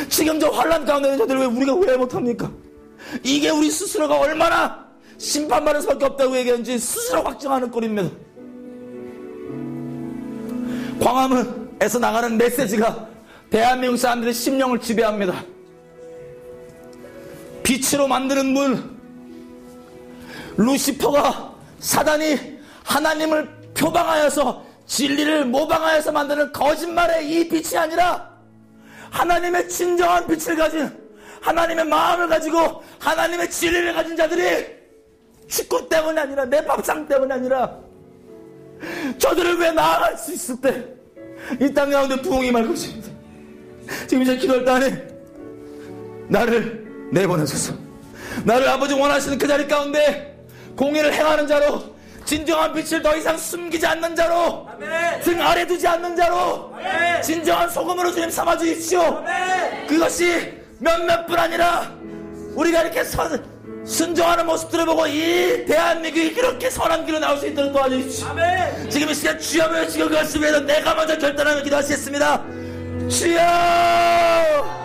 지금 저 환란 가운데 있는 저들 우리가 왜 못합니까? 이게 우리 스스로가 얼마나 심판받을 수밖에 없다고 얘기하는지 스스로 확증하는 꼴입니다. 광화문에서 나가는 메시지가 대한민국 사람들의 심령을 지배합니다. 빛으로 만드는 문, 루시퍼가, 사단이 하나님을 표방하여서 진리를 모방하여서 만드는 거짓말의 이 빛이 아니라 하나님의 진정한 빛을 가진, 하나님의 마음을 가지고 하나님의 진리를 가진 자들이 축구 때문이 아니라 내 밥상 때문이 아니라 저들을 왜 나아갈 수 있을 때 이 땅 가운데 부흥이 임할 것입니다. 지금 이제 기도할 때 안에 나를 내보내소서. 나를 아버지 원하시는 그 자리 가운데 공의를 행하는 자로, 진정한 빛을 더 이상 숨기지 않는 자로, 등 아래 두지 않는 자로, 진정한 소금으로 주님 삼아 주십시오. 그것이 몇몇뿐 아니라 우리가 이렇게 순종하는 모습들을 보고 이 대한민국이 그렇게 선한 길로 나올 수 있도록 도와주십시오. 지금 이 시간 주여 외치고 그것을 위해서 내가 먼저 결단하며 기도하시겠습니다. 주여!